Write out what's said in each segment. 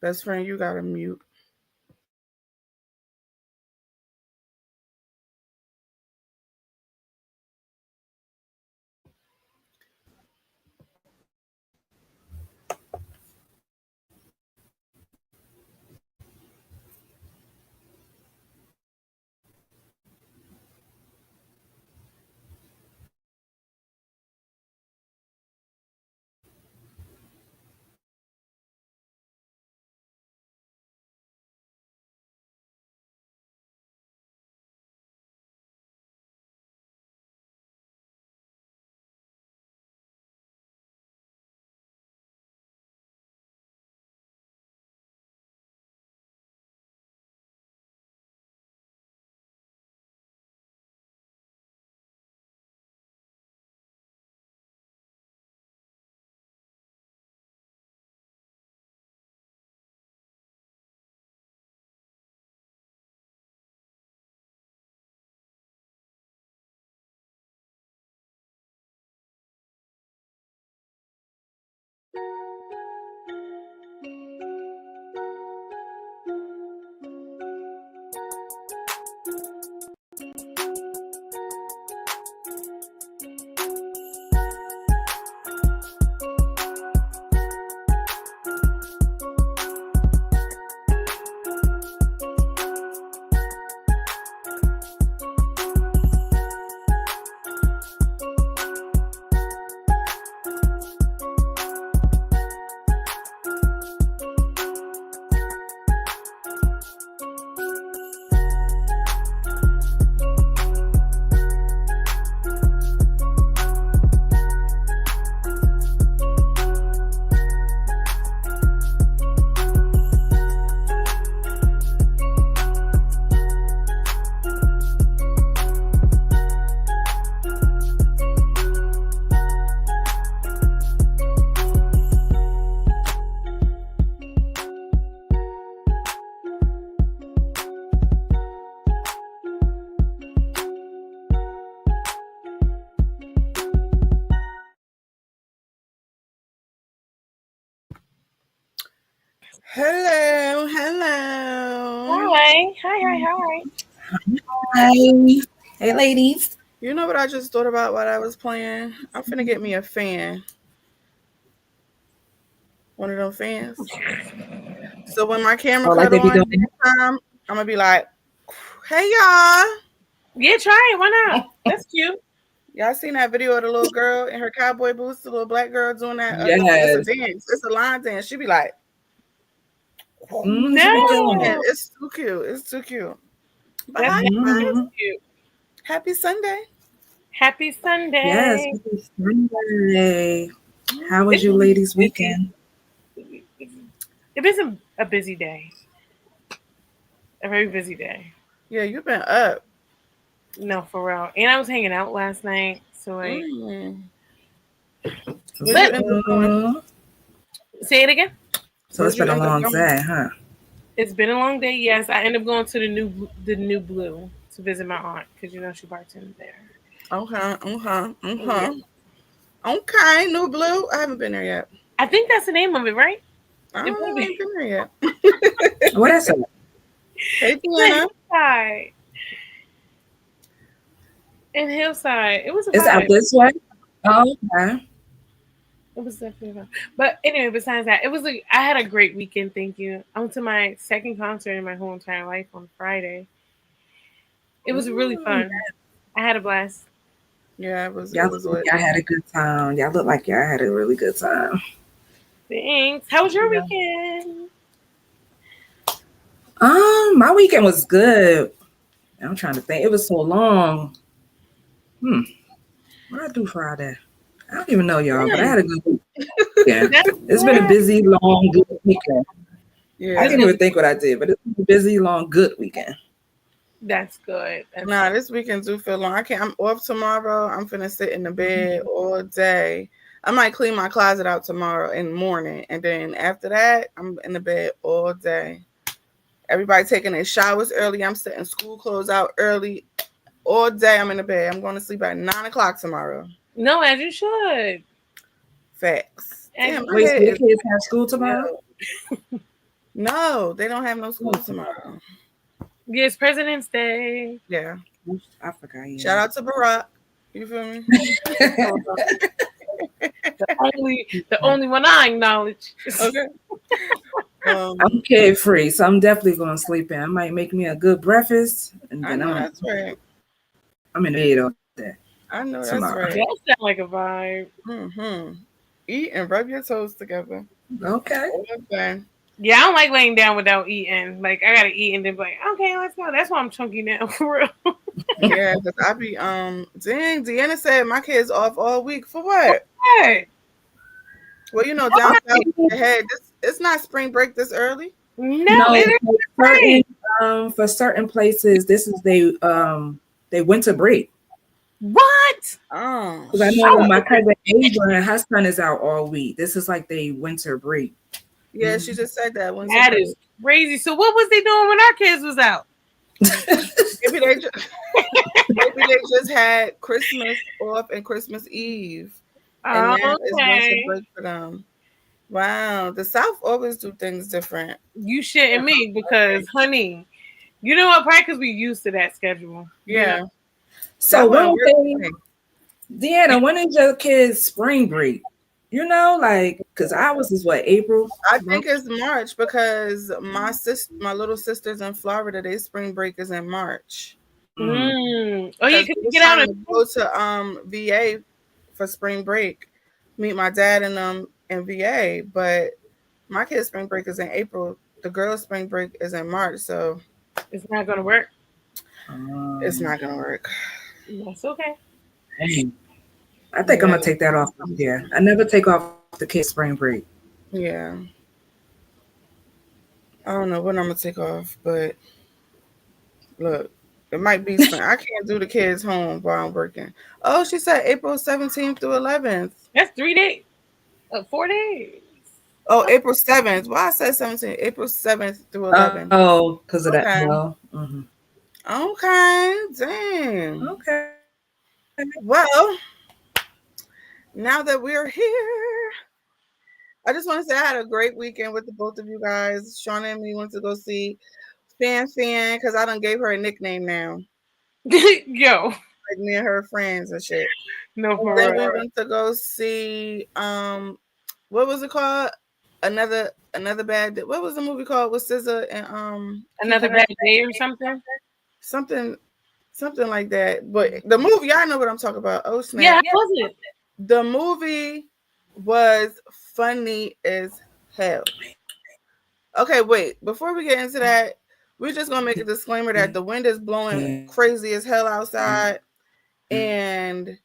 Best friend, you gotta mute. Hello, hello. Hi. Hi. Hey, ladies. You know what I just thought about while I was playing? I'm finna get me a fan. One of them fans. So when my camera Oh, like cut they be on doing. next time, I'm gonna be like, hey y'all. Yeah, try it. Why not? That's cute. Y'all seen that video of the little girl in her cowboy boots, the little black girl doing that? It's a Yes. dance. It's a line dance. She be like, She be No, killing it. it's too cute. It's too cute. But that's hi, guys. cute. Happy Sunday. Happy Yes. Sunday. Happy Sunday. How was It's you ladies' busy. weekend? It is a busy day. A very busy day. Yeah, you've been up. No, for real. And I was hanging out last night, so like. Mm. What you But end up doing? say it again. So Where'd it's you been a end up long going? day, huh? It's been a long day. Yes, I ended up going to the new Blue to visit my aunt because she bartended there. Okay. Yeah, Okay, New Blue. I haven't been there yet. I think that's the name of it, right? I It might be. ain't been there yet. What is it? Hey, It's Tiana. Hillside. In Hillside, it was a It's out vibe. this way? Oh, okay. It was definitely fun. But anyway, besides that, I had a great weekend. Thank you. I went to my second concert in my whole entire life on Friday. It was really Mm. fun. I had a blast. Yeah, it was. Y'all It look was like lit. y'all had a good time. Y'all look like y'all had a really good time. Thanks. How was your Yeah. weekend? My weekend was good. I'm trying to think. It was so long. Hmm. What did I do Friday? I don't even know, y'all, but I Hmm, had a good weekend. that's It's been a good. busy, long, good weekend. I Yeah. can't even think what I did, but it's been a busy, long, good weekend. That's good. That's Nah, good. this weekend do feel long. I can't. I'm off tomorrow. I'm finna sit in the bed all day. I might clean my closet out tomorrow in the morning, and then after that, I'm in the bed all day. Everybody taking their showers early. I'm setting school clothes out early. All day, I'm in the bed. I'm going to sleep at 9 o'clock tomorrow. No, as you should. Facts. As Damn, you my Wait, should. so head your is. kids have school tomorrow? No, they don't have no school tomorrow. Yeah, it's President's Day. Yeah. I forgot. Shout Yeah. out to Barack. You feel me? The only one I acknowledge. Okay. I'm kid free, so I'm definitely gonna sleep in. I might make me a good breakfast, and I then know that's right. I'm in the bed all day I know that's tomorrow. right. That sounds like a vibe. Eat and rub your toes together. Okay. Okay. Yeah, I don't like laying down without eating. Like I gotta eat and then be like, okay, let's go. That's why I'm chunky now for real. Yeah, because I be dang, Deanna said my kids off all week for what? Hey, Well, you know, down south ahead, it's not spring break this early. no, No, it is right. for certain places, this is they winter break. What? Oh, Because I know shit. my cousin Ava and her son is out all week. This is like they winter break. Yeah, she just said that. That is crazy. So what was they doing when our kids was out? Maybe they just maybe they just had Christmas off and Christmas Eve, and now it's winter Okay. break for them. Wow, the South always do things different. You shitting me because, honey, you know what? Probably because we used to that schedule. You know? Yeah, So that when wouldn't work for me. Deanna, when is your kids' spring break? You know, like, because ours is what, April? I think it's March because my little sisters in Florida, their spring break is in March. Oh, yeah, Because because we you was get out trying and to go to VA for spring break, meet my dad and them in VA, but my kids' spring break is in April. The girls' spring break is in March, so it's not going to work. it's not gonna work. That's okay. Dang. I think I'm Yeah, gonna take that off this year. I never take off the kids' spring break. yeah. I don't know when I'm gonna take off, but look, it might be spring. I can't do the kids home while I'm working. Oh, she said April 17th through 11th. That's 3 days. 4 days. Oh, April 7th. Why I said 17th? April 7th through 11th. Oh, because of that. Okay. Well, Okay. Dang. okay. Well, now that we're here, I just want to say I had a great weekend with the both of you guys. Shauna and me went to go see Fan because I done gave her a nickname now. Yo. Like me and her friends and shit. No, And for then real. we went to go see what was it called? Another bad day. What was the movie called with SZA and Another bad day or something? something like that. But the movie, y'all know what I'm talking about. Oh snap. Yeah, how was it? The movie was funny as hell. Okay, wait. Before we get into that, we're just gonna make a disclaimer that the wind is blowing crazy as hell outside, and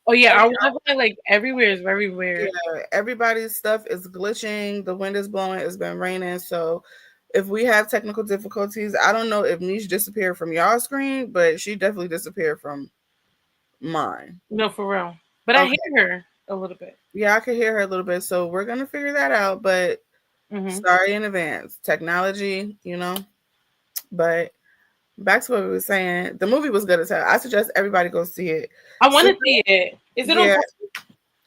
Oh, yeah, our Wi-Fi, like, everywhere is very weird. yeah, everybody's stuff is glitching. The wind is blowing. It's been raining, so if we have technical difficulties, I don't know if Niche disappeared from y'all's screen, but she definitely disappeared from mine. No, for real. But I hear her a little bit. Yeah, I could hear her a little bit, so we're gonna figure that out. But sorry in advance. Technology, you know. But back to what we were saying. The movie was good as hell. I suggest everybody go see it. I want to see it. Is it on Prime?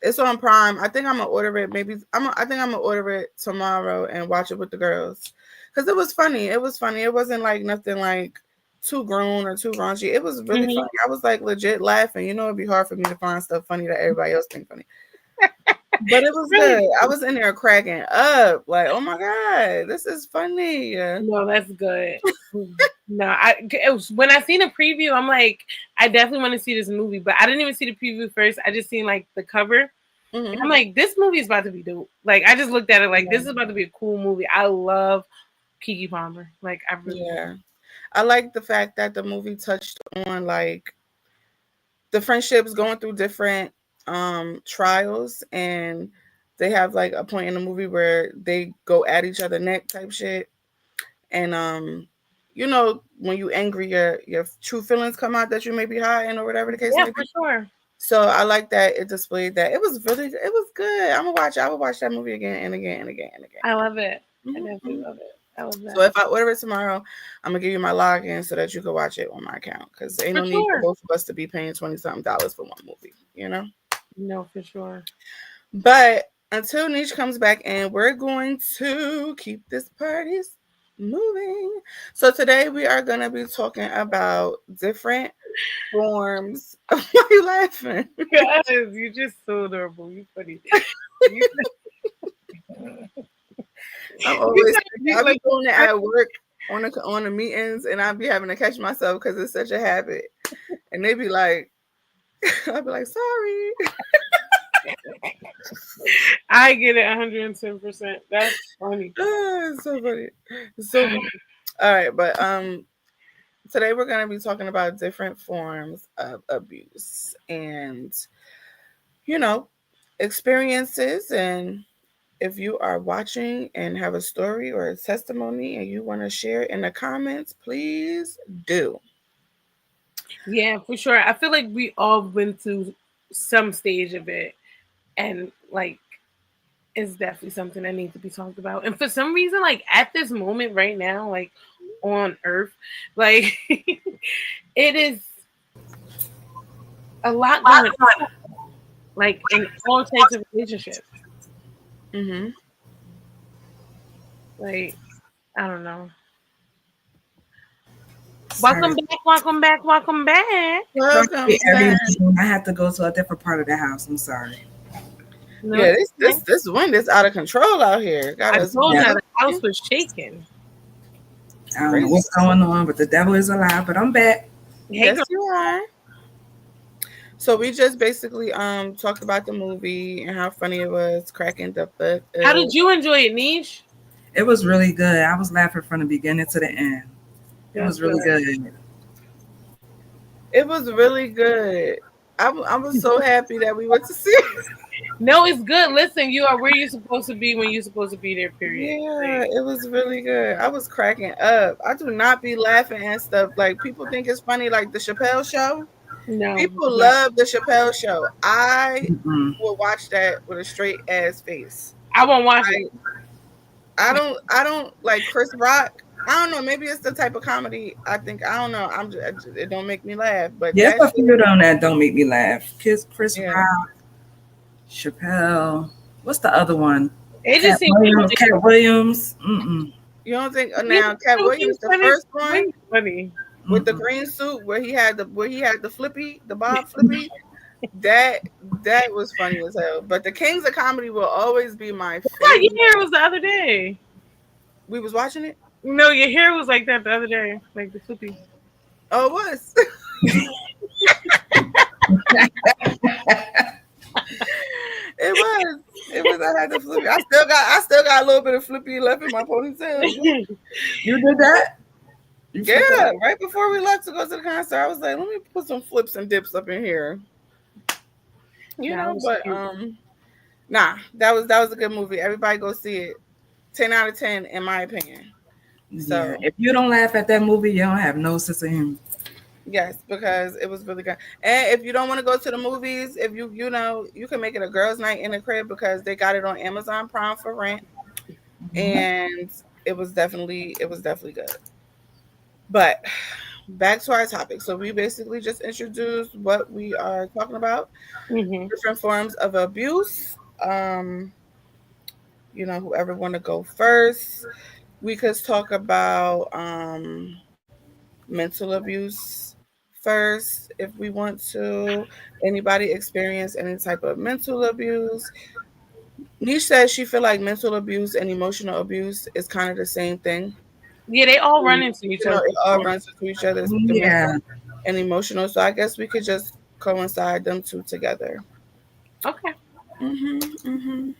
It's on Prime. I think I'm gonna order it. I think I'm gonna order it tomorrow and watch it with the girls. Cause it was funny. It was funny. It wasn't like nothing like too grown or too raunchy. It was really funny. I was like legit laughing. You know, it'd be hard for me to find stuff funny that everybody else think funny. But it was really good. I was in there cracking up, like, oh my god, this is funny. No, that's good. No, when I seen a preview, I'm like, I definitely want to see this movie, but I didn't even see the preview first. I just seen like the cover. And I'm like, this movie is about to be dope. Like, I just looked at it like, this is about to be a cool movie. I love Keke Palmer. Like, I really I like the fact that the movie touched on like the friendships going through different trials, and they have like a point in the movie where they go at each other neck type shit, and you know, when you angry, your true feelings come out that you may be hiding or whatever the case may be. for sure. So I like that it displayed that. It was good. I'm gonna watch it. I will watch that movie again and again and again and again. I love it. I definitely love it. I love that. So if I order it tomorrow, I'm gonna give you my login so that you can watch it on my account. Because ain't no need for both of us to be paying $20-something for one movie, you know? No, for sure. But until Niche comes back and we're going to keep this party moving. So today we are going to be talking about different forms. Why are you laughing? Guys, you're just so adorable. You funny. You, I'm always you I'll be like doing it at work on the meetings, and I'll be having to catch myself because it's such a habit. And they be like, I'll be like, sorry. I get it 110%. That's funny. It's so funny. It's so funny. All right, but today we're gonna be talking about different forms of abuse and you know experiences, and if you are watching and have a story or a testimony and you want to share in the comments, please do. Yeah, for sure. I feel like we all went through some stage of it, and like it's definitely something that needs to be talked about. And for some reason, like at this moment right now, like on Earth, like it is a lot going on, like in all types of relationships. Mm-hmm. Like I don't know. Sorry. Welcome back, welcome back. Welcome Every back. meeting, I have to go to a different part of the house. I'm sorry. No, Yeah, this wind is out of control out here. Got I us told you Yeah. the house was shaking. I don't know crazy. what's going on, but the devil is alive. But I'm back. Hey, Yes, girl. you are. So we just basically talked about the movie and how funny it was, cracking the fuck How did up. you enjoy it, Niche? It was really good. I was laughing from the beginning to the end. It That's was really good. good. It was really good. I was so happy that we went to see it. No, it's good. Listen, you are where you're supposed to be when you're supposed to be there. Period. Yeah, Like, it was really good. I was cracking up. I do not be laughing at stuff like people think it's funny, like the Chappelle Show. no, People no. love the Chappelle Show. I Mm-mm. will watch that with a straight ass face. I won't watch it. I don't like Chris Rock. I don't know. Maybe it's the type of comedy. I think I don't know. It don't make me laugh, but Yes, that a shit. few on that don't make me laugh. Chris Yeah. Rock, Chappelle. What's the other one? It just Cat seems Williams. Cat Williams. Mm-mm. You don't think yeah, now Cat Williams, he's the funny. first one He's funny. with the Mm-mm. green suit where he had the flippy, the bob flippy. That that was funny as hell. But the Kings of Comedy will always be my What favorite. your hair was the other day? We was watching it. No, your hair was like that the other day, like the flippy. Oh, it was. It was. It was. I had the flippy. I still got a little bit of flippy left in my ponytail. You did that? You flipped Yeah, that? right before we left to go to the concert, I was like, let me put some flips and dips up in here. Nah, it was But cute. nah, that was a good movie. Everybody go see it. 10 out of 10 in my opinion. Yeah. So If you don't laugh at that movie, you don't have no sense of humor. yes, because it was really good. And if you don't want to go to the movies, if you can make it a girls' night in the crib because they got it on Amazon Prime for rent, Mhm. and it was definitely good. But back to our topic. So we basically just introduced what we are talking about, Mhm. different forms of abuse. Whoever want to go first, we could talk about mental abuse first if we want to. Anybody experience any type of mental abuse? Niche says she feel like mental abuse and emotional abuse is kind of the same thing. Yeah, they all run into each other. It all runs into each other, the mental Yeah. and emotional. So I guess we could just coincide them two together. Okay. Mhm.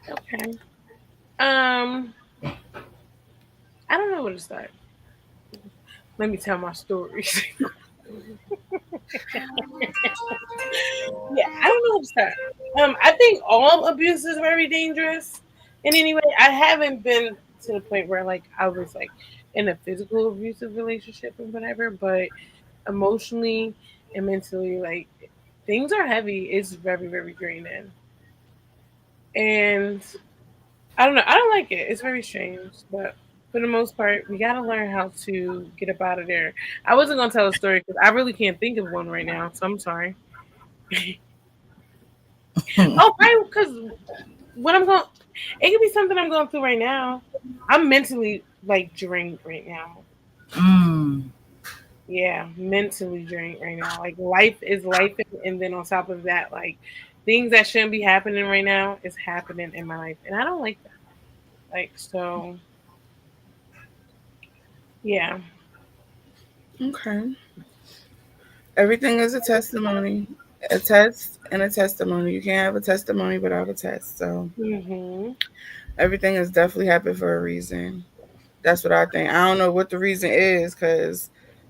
Okay. Um, I don't know where to start. Let me tell my stories. Yeah, I don't know where to start. I think all abuse is very dangerous. In any way, I haven't been to the point where like I was like in a physical abusive relationship and whatever, but emotionally and mentally, like things are heavy. It's very, very draining, and I don't know. I don't like it. It's very strange, but for the most part, we gotta learn how to get up out of there. I wasn't gonna tell a story because I really can't think of one right now, so I'm sorry. Oh, right, because what I'm going. It could be something I'm going through right now. I'm mentally like drained right now. Mm, Yeah, mentally drained right now. Like life is life, and then on top of that, like things that shouldn't be happening right now is happening in my life, and I don't like that. Like so, yeah. Okay. Everything is a testimony. A test and a testimony. You can't have a testimony without a test. So Hmm. everything has definitely happened for a reason. That's what I think. I don't know what the reason is because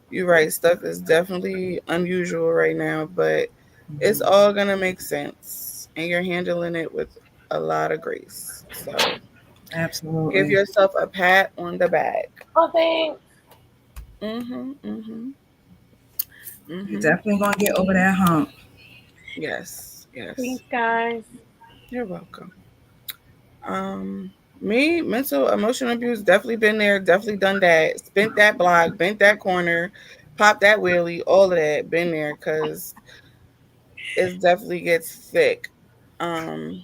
you're right. Stuff is definitely unusual right now, but it's all going to make sense. And you're handling it with a lot of grace. So give absolutely. yourself a pat on the back. Oh, thanks. Mm-hmm. Mm-hmm. You're Mm-hmm. definitely gonna get over that hump. Yes. Yes. Thanks, guys. You're welcome. Me, mental, emotional abuse, definitely been there, definitely done that. Spent that block, bent that corner, popped that wheelie, all of that, been there because it definitely gets thick. Um,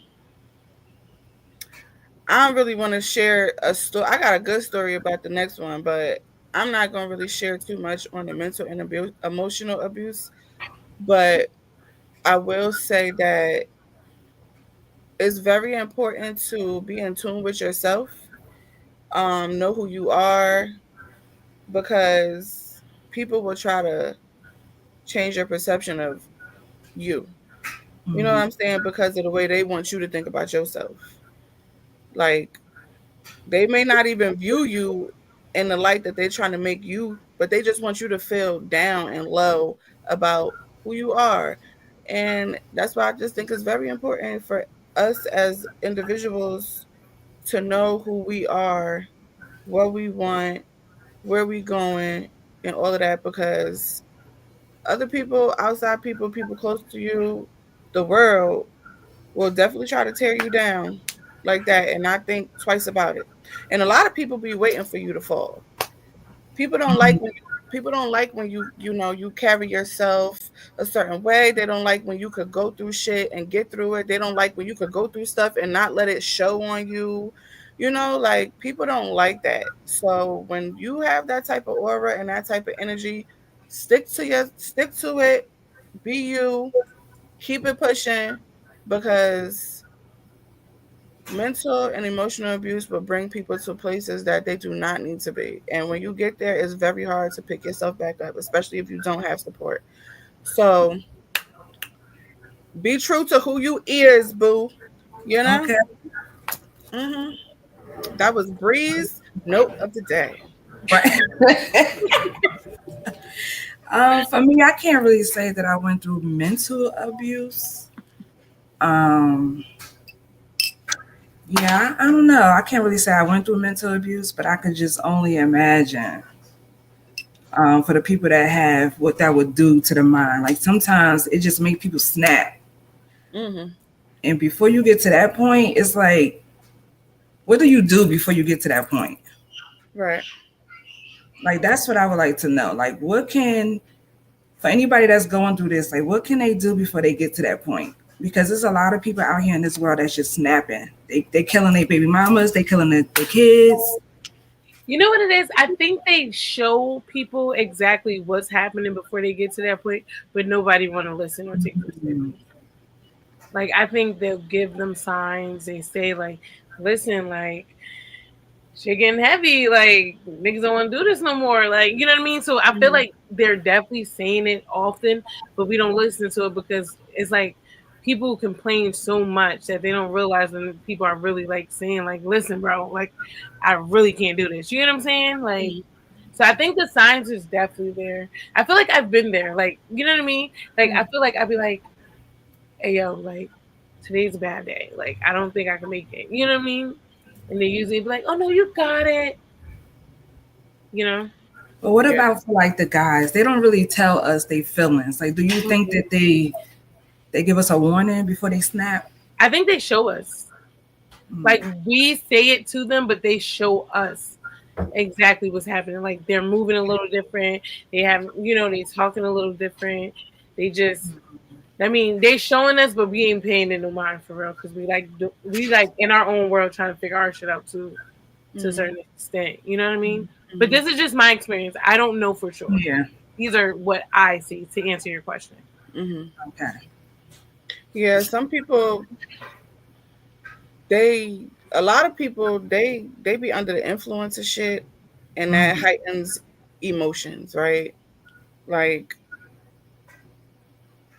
I don't really want to share a story. I got a good story about the next one, but I'm not gonna really share too much on the mental and emotional abuse. But I will say that it's very important to be in tune with yourself. Know who you are, because people will try to change your perception of you. You know what Hmm. I'm saying? Because of the way they want you to think about yourself. Like they may not even view you in the light that they're trying to make you, but they just want you to feel down and low about who you are. And that's why I just think it's very important for us as individuals to know who we are, what we want, where we going, and all of that, because other people, outside people, people close to you, the world will definitely try to tear you down like that and not think twice about it. And a lot of people be waiting for you to fall. People don't like when people don't like when you carry yourself a certain way. They don't like when you could go through shit and get through it. They don't like when you could go through stuff and not let it show on you. Like people don't like that. So when you have that type of aura and that type of energy, stick to it, be you, keep it pushing, because mental and emotional abuse will bring people to places that they do not need to be. And when you get there, it's very hard to pick yourself back up, especially if you don't have support. So be true to who you is, boo. You know? Okay. hmm That was Breeze note of the day. Right. For me, I can't really say that I went through mental abuse. Um, yeah, I don't know. I can't really say I went through mental abuse, but I could just only imagine for the people that have what that would do to the mind. Like sometimes it just make people snap, hmm and before you get to that point, it's like, what do you do before you get to that point? Right. Like that's what I would like to know. Like, what can for anybody that's going through this, like what can they do before they get to that point? Because there's a lot of people out here in this world that's just snapping. They killing their baby mamas, they killing their kids. You know what it is? I think they show people exactly what's happening before they get to that point, but nobody want to listen or take them Mm, serious. Like I think they'll give them signs. They say like, "Listen, like shit getting heavy. Like niggas don't want to do this no more. Like you know what I mean." So I feel hmm like they're definitely saying it often, but we don't listen to it because it's like people complain so much that they don't realize when people are really like saying like, "Listen, bro, like I really can't do this." You know what I'm saying? Like. So I think the signs is definitely there. I feel like I've been there. Like, you know what I mean? Like I feel like I'd be like, hey yo, like today's a bad day. Like I don't think I can make it. You know what I mean? And they usually be like, oh no, you got it. You know? But what Yeah. about for like the guys? They don't really tell us their feelings. Like, do you think that they give us a warning before they snap? I think they show us. Mm, Like we say it to them, but they show us exactly what's happening. Like they're moving a little different. They have, they talking a little different. They just I mean, they showing us, but we ain't paying it no mind for real because we like in our own world trying to figure our shit out too to a certain extent. You know what I mean? But this is just my experience. I don't know for sure. Yeah. These are what I see to answer your question. Okay. Yeah, some people, a lot of people, they be under the influence of shit, and that heightens emotions, right? Like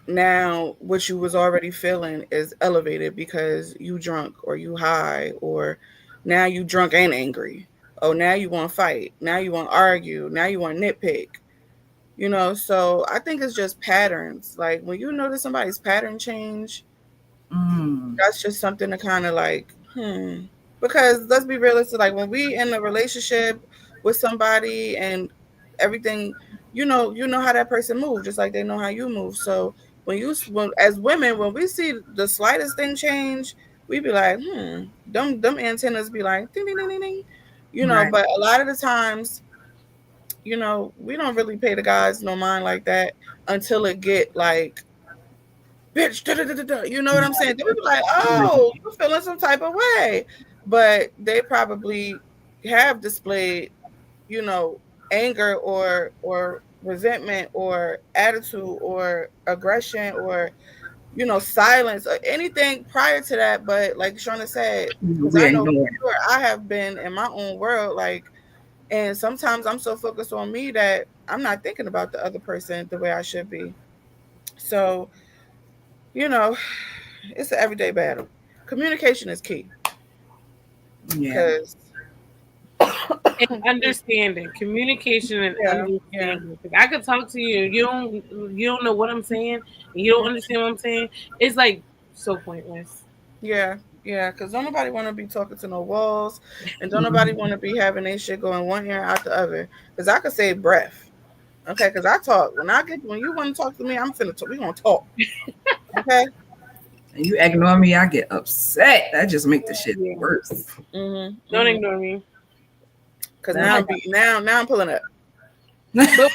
now, what you was already feeling is elevated because you drunk or you high, or now you drunk and angry. Oh, now you want to fight. Now you want to argue. Now you want to nitpick. So I think it's just patterns. Like when you notice somebody's pattern change, that's just something to kind of like, because let's be realistic. Like when we in a relationship with somebody and everything, you know how that person moves, just like they know how you move. So as women, when we see the slightest thing change, we be like, them antennas be like, ding, ding, ding, ding, ding. Right. But a lot of the times, we don't really pay the guys no mind like that until it get like, bitch, da, da, da, da, da. You know what I'm saying? They would be like, oh, you feeling some type of way. But they probably have displayed, anger or resentment or attitude or aggression or, silence or anything prior to that. But like Shauna said, because We I know for ignore it. sure I have been in my own world, like, and sometimes I'm so focused on me that I'm not thinking about the other person the way I should be. So, you know, it's an everyday battle. Communication is key Yeah. because And understanding, communication, and yeah, understanding. Because I could talk to you, you don't know what I'm saying, and you don't understand what I'm saying. It's like so pointless. yeah, because don't nobody want to be talking to no walls, and don't nobody want to be having their shit going one ear out the other. Because I could save breath, okay? Because I talk when you want to talk to me, I'm finna talk. We gonna talk, okay? And you ignore me, I get upset. That just make the shit Yeah, worse. don't ignore me. Because That's now I'm pulling up. But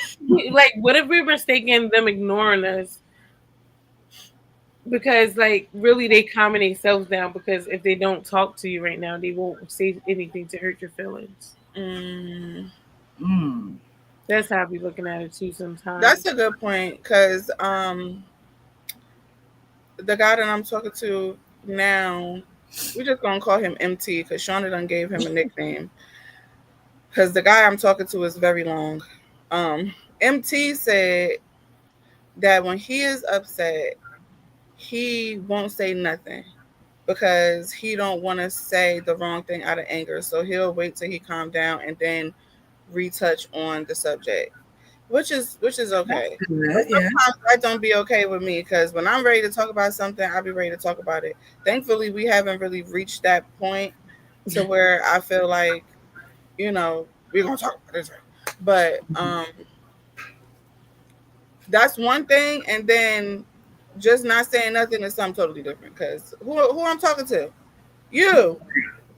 like, what if we're mistaking them ignoring us because, like, really they calming themselves down because if they don't talk to you right now, they won't say anything to hurt your feelings. Mm, That's how I be looking at it too sometimes. that's a good point. Because the guy that I'm talking to now, we're just gonna call him MT because Shauna done gave him a nickname. Because the guy I'm talking to is very long. MT said that when he is upset, he won't say nothing because he don't want to say the wrong thing out of anger. So he'll wait till he calm down and then retouch on the subject, which is okay. But good. Yeah. sometimes that don't be okay with me because when I'm ready to talk about something, I'll be ready to talk about it. Thankfully, we haven't really reached that point to where I feel like, we're gonna talk about this. But that's one thing, and then just not saying nothing is something totally different. Because who I'm talking to, you,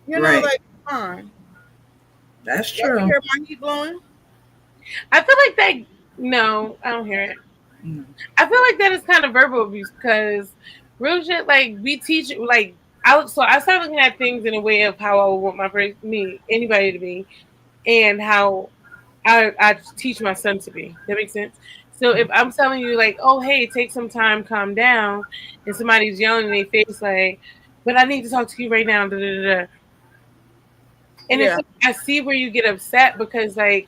Right. like, fine. That's You ever true. hear my heat blowing? I feel like that. No, I don't hear it. Mm. I feel like that is kind of verbal abuse because real shit. Like we teach, like I started looking at things in a way of how I would want anybody to be, and how I teach my son to be. That makes sense. So if I'm telling you like, oh hey, take some time, calm down, and somebody's yelling in their face like, but I need to talk to you right now, da, da, da, da. And it's Yeah, like, I see where you get upset because like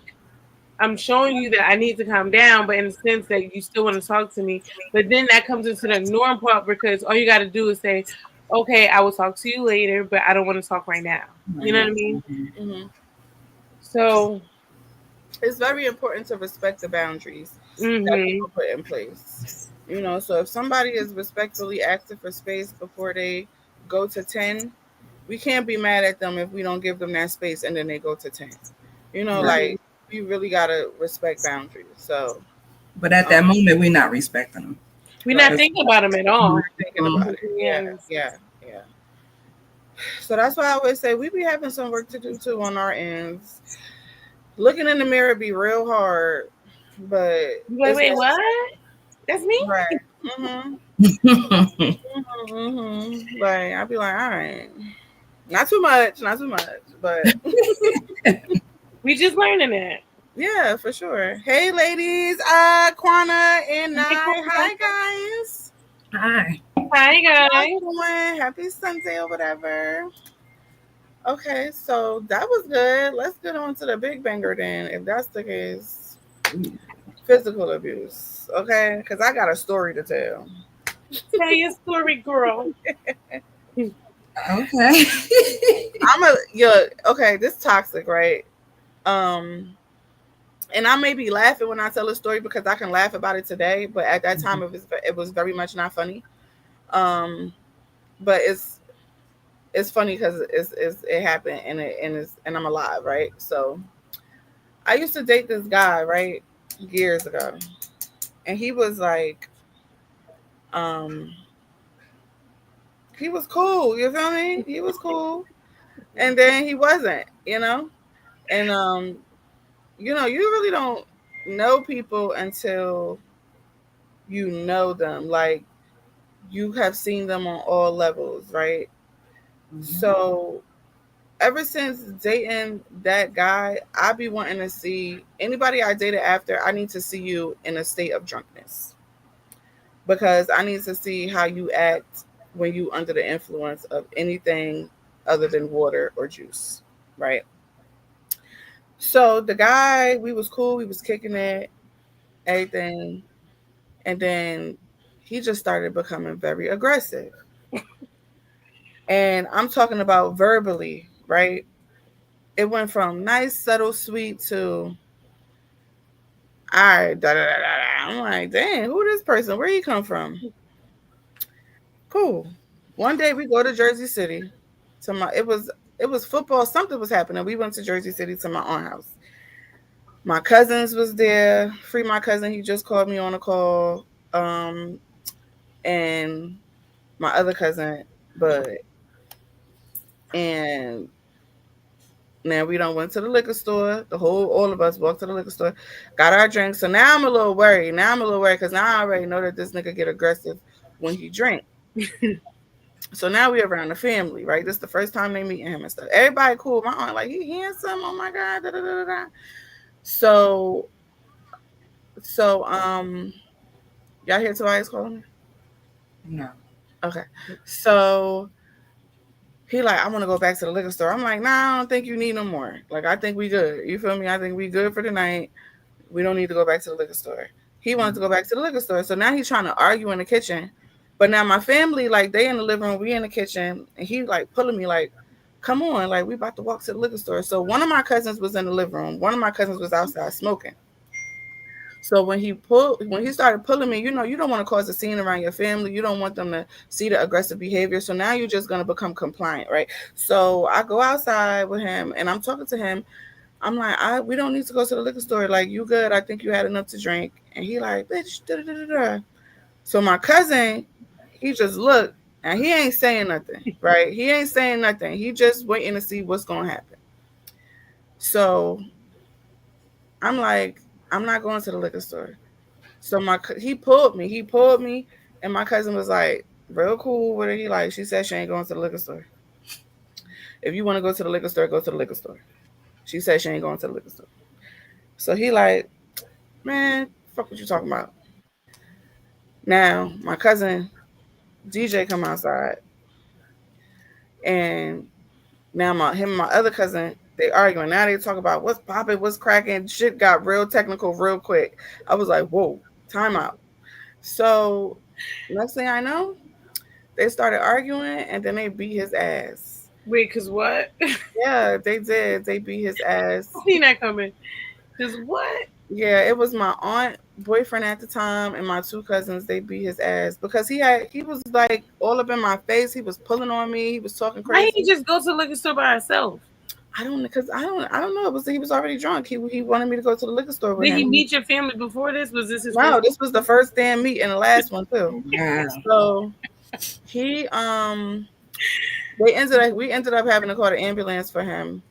I'm showing you that I need to calm down, but in the sense that you still want to talk to me. But then that comes into the ignoring part because all you got to do is say, okay, I will talk to you later, but I don't want to talk right now. You Right know what now. I mean? hmm So, it's very important to respect the boundaries that hmm people put in place. So if somebody is respectfully asking for space before they go to 10, we can't be mad at them if we don't give them that space and then they go to 10. Right. Like, we really got to respect boundaries. So, But at um, that moment, we're not respecting them. we're not right. thinking about them at Mhm. all. Thinking about it. Yeah, Yes. yeah, yeah. So that's why I always say we be having some work to do too on our ends. Looking in the mirror be real hard, but You like, it's wait, what? necessary. That's me? Right. Mhm. Like I'd be like, all right, not too much, but We just learning that. yeah, for sure. Hey, ladies, Quana and Nye. Hi, guys. Hi. Hi How's guys. it going? Happy Sunday or whatever. Okay, so that was good. Let's get on to the big banger then, if that's the case. Physical abuse. Okay, because I got a story to tell. Tell your story, girl. Okay. Okay, this toxic, right? Um, and I may be laughing when I tell a story because I can laugh about it today, but at that time it was very much not funny. Um, but it's funny because it happened and I'm alive, right? So I used to date this guy, right, years ago, and he was like, um, he was cool. You feel me? He was cool, and then he wasn't. And you really don't know people until you know them. Like you have seen them on all levels, right? So ever since dating that guy, I be wanting to see anybody I dated after. I need to see you in a state of drunkenness because I need to see how you act when you under the influence of anything other than water or juice, right? So the guy, we was cool, we was kicking it, everything, and then he just started becoming very aggressive. And I'm talking about verbally, right? It went from nice, subtle, sweet to all right, da, da, da, da. I'm like, dang, who this person? Where he come from? Cool. One day we go to Jersey City. It was football. Something was happening. We went to Jersey City to my aunt house. My cousins was there. Free my cousin. He just called me on a call. And my other cousin, Bud. And now we don't went to the liquor store. All of us walked to the liquor store, got our drinks. So now I'm a little worried. Because now I already know that this nigga get aggressive when he drink. So now we around the family, right? This is the first time they meeting him and stuff. Everybody cool. My aunt like he handsome. Oh my god. Da, da, da, da. So y'all hear Tobias calling me? No. Okay. So he like, I want to go back to the liquor store. I'm like, nah, I don't think you need no more. Like, I think we good. You feel me? I think we good for the night. We don't need to go back to the liquor store. He wanted to go back to the liquor store. So now he's trying to argue in the kitchen. But now my family, like, they in the living room, we in the kitchen, and he like pulling me like, come on, like we about to walk to the liquor store. So one of my cousins was in the living room. One of my cousins was outside smoking. So when he started pulling me, you don't want to cause a scene around your family. You don't want them to see the aggressive behavior. So now you're just gonna become compliant, right? So I go outside with him and I'm talking to him. I'm like, we don't need to go to the liquor store. Like, you good? I think you had enough to drink. And he like, bitch, da da da da. So my cousin, he just looked and he ain't saying nothing, right? He ain't saying nothing. He just waiting to see what's gonna happen. So I'm like, I'm not going to the liquor store. So he pulled me, and my cousin was like, real cool with it. He like, she said she ain't going to the liquor store. If you want to go to the liquor store, go to the liquor store. She said she ain't going to the liquor store. So he like, man, fuck what you talking about. Now my cousin DJ come outside, and now him and my other cousin they arguing. Now they talk about what's popping, what's cracking. Shit got real technical real quick. I was like, whoa, time out. So next thing I know, they started arguing and then they beat his ass. Wait, cause what? Yeah, they did. They beat his ass. I seen that coming. Cause what? Yeah, it was my aunt, boyfriend at the time, and my two cousins. They beat his ass because he was like all up in my face. He was pulling on me. He was talking Why crazy. didn't he just go to the liquor store by himself? I don't know. He was already drunk. He wanted me to go to the liquor store with Did him. he meet your family before this? Was this his No, first? this was the first damn meet and the last one too. Yeah. So he we ended up having to call the ambulance for him,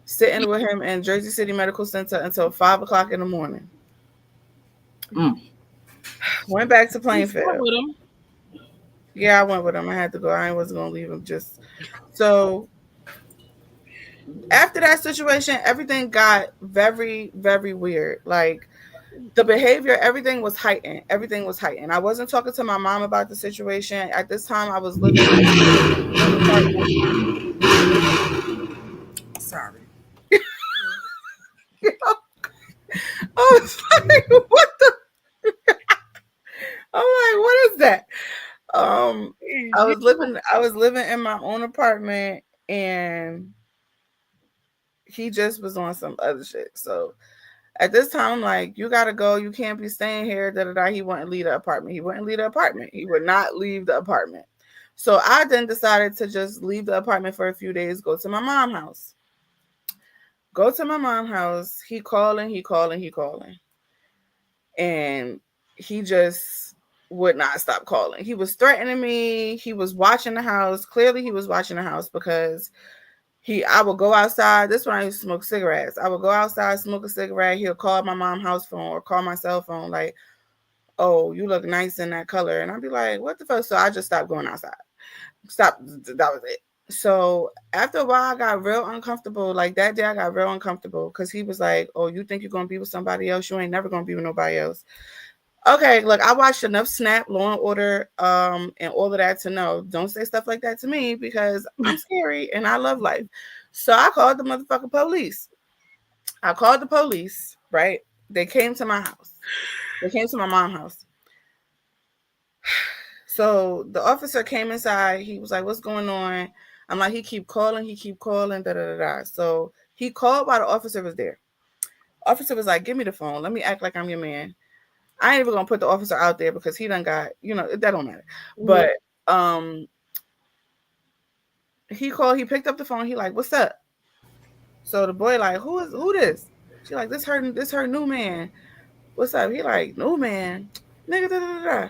sitting with him in Jersey City Medical Center until 5 o'clock in the morning. Went back to You slept Plainfield. with him. Yeah, I went with him. I had to go. I wasn't gonna leave him just so. After that situation, everything got very, very weird. Like the behavior, everything was heightened. Everything was heightened. I wasn't talking to my mom about the situation. At this time, I was living in my own apartment. Sorry. I was like, what the? I'm like, what is that? Um, I was living in my own apartment, and he just was on some other shit. So at this time, like, you gotta go. You can't be staying here. Da da da. He wouldn't leave the apartment. He wouldn't leave the apartment. He would not leave the apartment. So I then decided to just leave the apartment for a few days. Go to my mom's house. Go to my mom's house. He calling. He calling. He calling. And he just would not stop calling. He was threatening me. He was watching the house. Clearly, he was watching the house because I would go outside. This one I used to smoke cigarettes. I would go outside, smoke a cigarette. He'll call my mom's house phone or call my cell phone, like, "Oh, you look nice in that color," and I'd be like, "What the fuck?" So I just stopped going outside. Stop. That was it. So after a while, I got real uncomfortable. Like that day, I got real uncomfortable because he was like, "Oh, you think you're gonna be with somebody else? You ain't never gonna be with nobody else." Okay, look, I watched enough Snap, Law and Order, and all of that to know don't say stuff like that to me because I'm scary and I love life. So I called the motherfucking police. I called the police, right? They came to my house. They came to my mom's house. So the officer came inside. He was like, "What's going on?" I'm like, he keep calling, da da da da. So he called while the officer was there. Officer was like, "Give me the phone. Let me act like I'm your man." I ain't even gonna put the officer out there because he done got, that don't matter. But um he called, he picked up the phone, he like, "What's up?" So the boy like, who this? She like, this her new man. What's up? He like, "New man? Nigga, da da da da."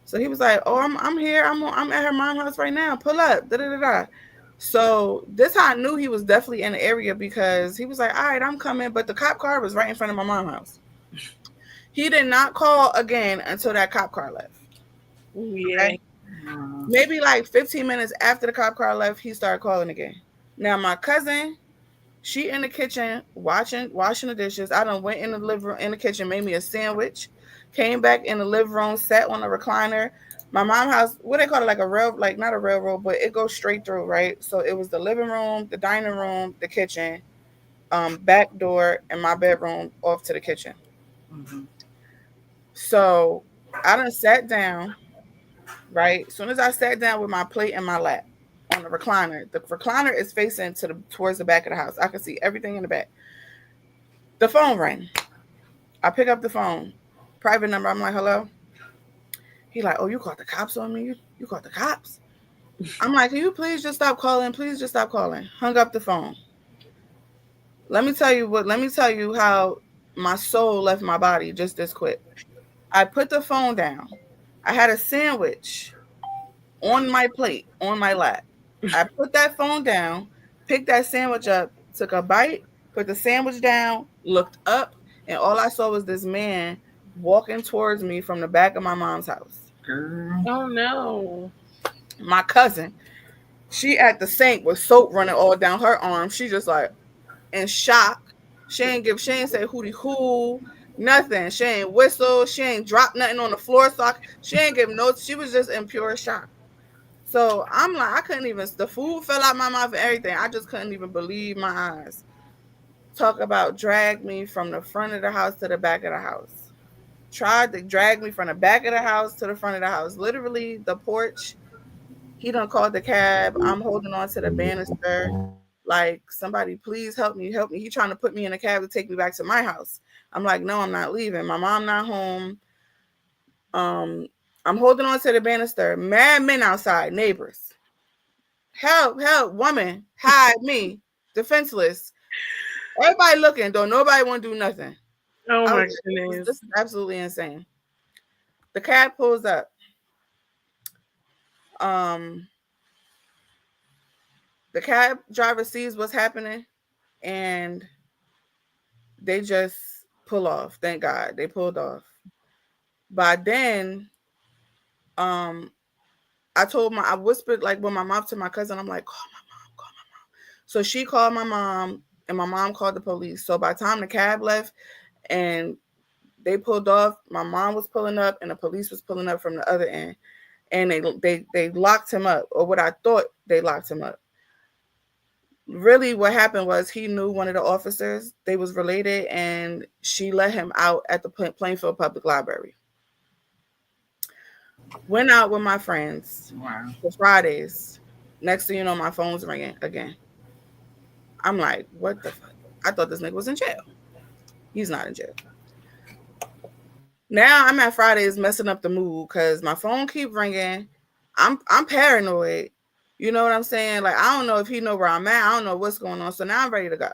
So he was like, "Oh, I'm here. I'm at her mom's house right now. Pull up, da da da da." So this how I knew he was definitely in the area because he was like, "All right, I'm coming," but the cop car was right in front of my mom's house. He did not call again until that cop car left. Yeah. Okay. Maybe like 15 minutes after the cop car left, he started calling again. Now my cousin, she in the kitchen washing the dishes. I done went in the living room, in the kitchen, made me a sandwich, came back in the living room, sat on a recliner. My mom house, what they call it, like a rail, like not a railroad, but it goes straight through, right? So it was the living room, the dining room, the kitchen, back door, and my bedroom off to the kitchen. Mm-hmm. So I done sat down, right? As soon as I sat down with my plate in my lap on the recliner is facing towards the back of the house. I can see everything in the back. The phone rang. I pick up the phone, private number. I'm like, "Hello." He like, "Oh, you called the cops on me? You called the cops?" I'm like, "Can you please just stop calling? Please just stop calling." Hung up the phone. Let me tell you how my soul left my body just this quick. I put the phone down. I had a sandwich on my plate, on my lap. I put that phone down, picked that sandwich up, took a bite, put the sandwich down, looked up, and all I saw was this man walking towards me from the back of my mom's house. Girl. Oh no. My cousin, she at the sink with soap running all down her arm. She just like in shock. She ain't say hootie hoo, nothing. She ain't whistle. She ain't drop nothing on the floor. She ain't give notes. She was just in pure shock. So I'm like, I couldn't even, the food fell out my mouth and everything. I just couldn't even believe my eyes. Talk about drag me from the front of the house to the back of the house. Tried to drag me from the back of the house to the front of the house. Literally, the porch. He done called the cab. I'm holding on to the banister. Like, somebody, please help me, help me. He trying to put me in a cab to take me back to my house. I'm like, no, I'm not leaving. My mom not home. Um, I'm holding on to the banister. Mad men outside, neighbors. Help, help, woman, hide me, defenseless. Everybody looking, though nobody want to do nothing. Oh I was my like, goodness. this is absolutely insane. The cab pulls up. Um, the cab driver sees what's happening, and they just pull off. Thank God they pulled off. By then, um, I whispered like with my mouth to my cousin. I'm like, call my mom, call my mom. So she called my mom, and my mom called the police. So by the time the cab left and they pulled off, my mom was pulling up, and the police was pulling up from the other end, and they locked him up, or what I thought they locked him up. Really, what happened was he knew one of the officers. They was related, and she let him out at the Plainfield Public Library. Went out with my friends. Wow. For Fridays. Next thing you know, my phone's ringing again. I'm like, what the fuck? I thought this nigga was in jail. He's not in jail. Now I'm at Fridays messing up the mood because my phone keep ringing. I'm paranoid. You know what I'm saying? Like, I don't know if he know where I'm at. I don't know what's going on. So now I'm ready to go.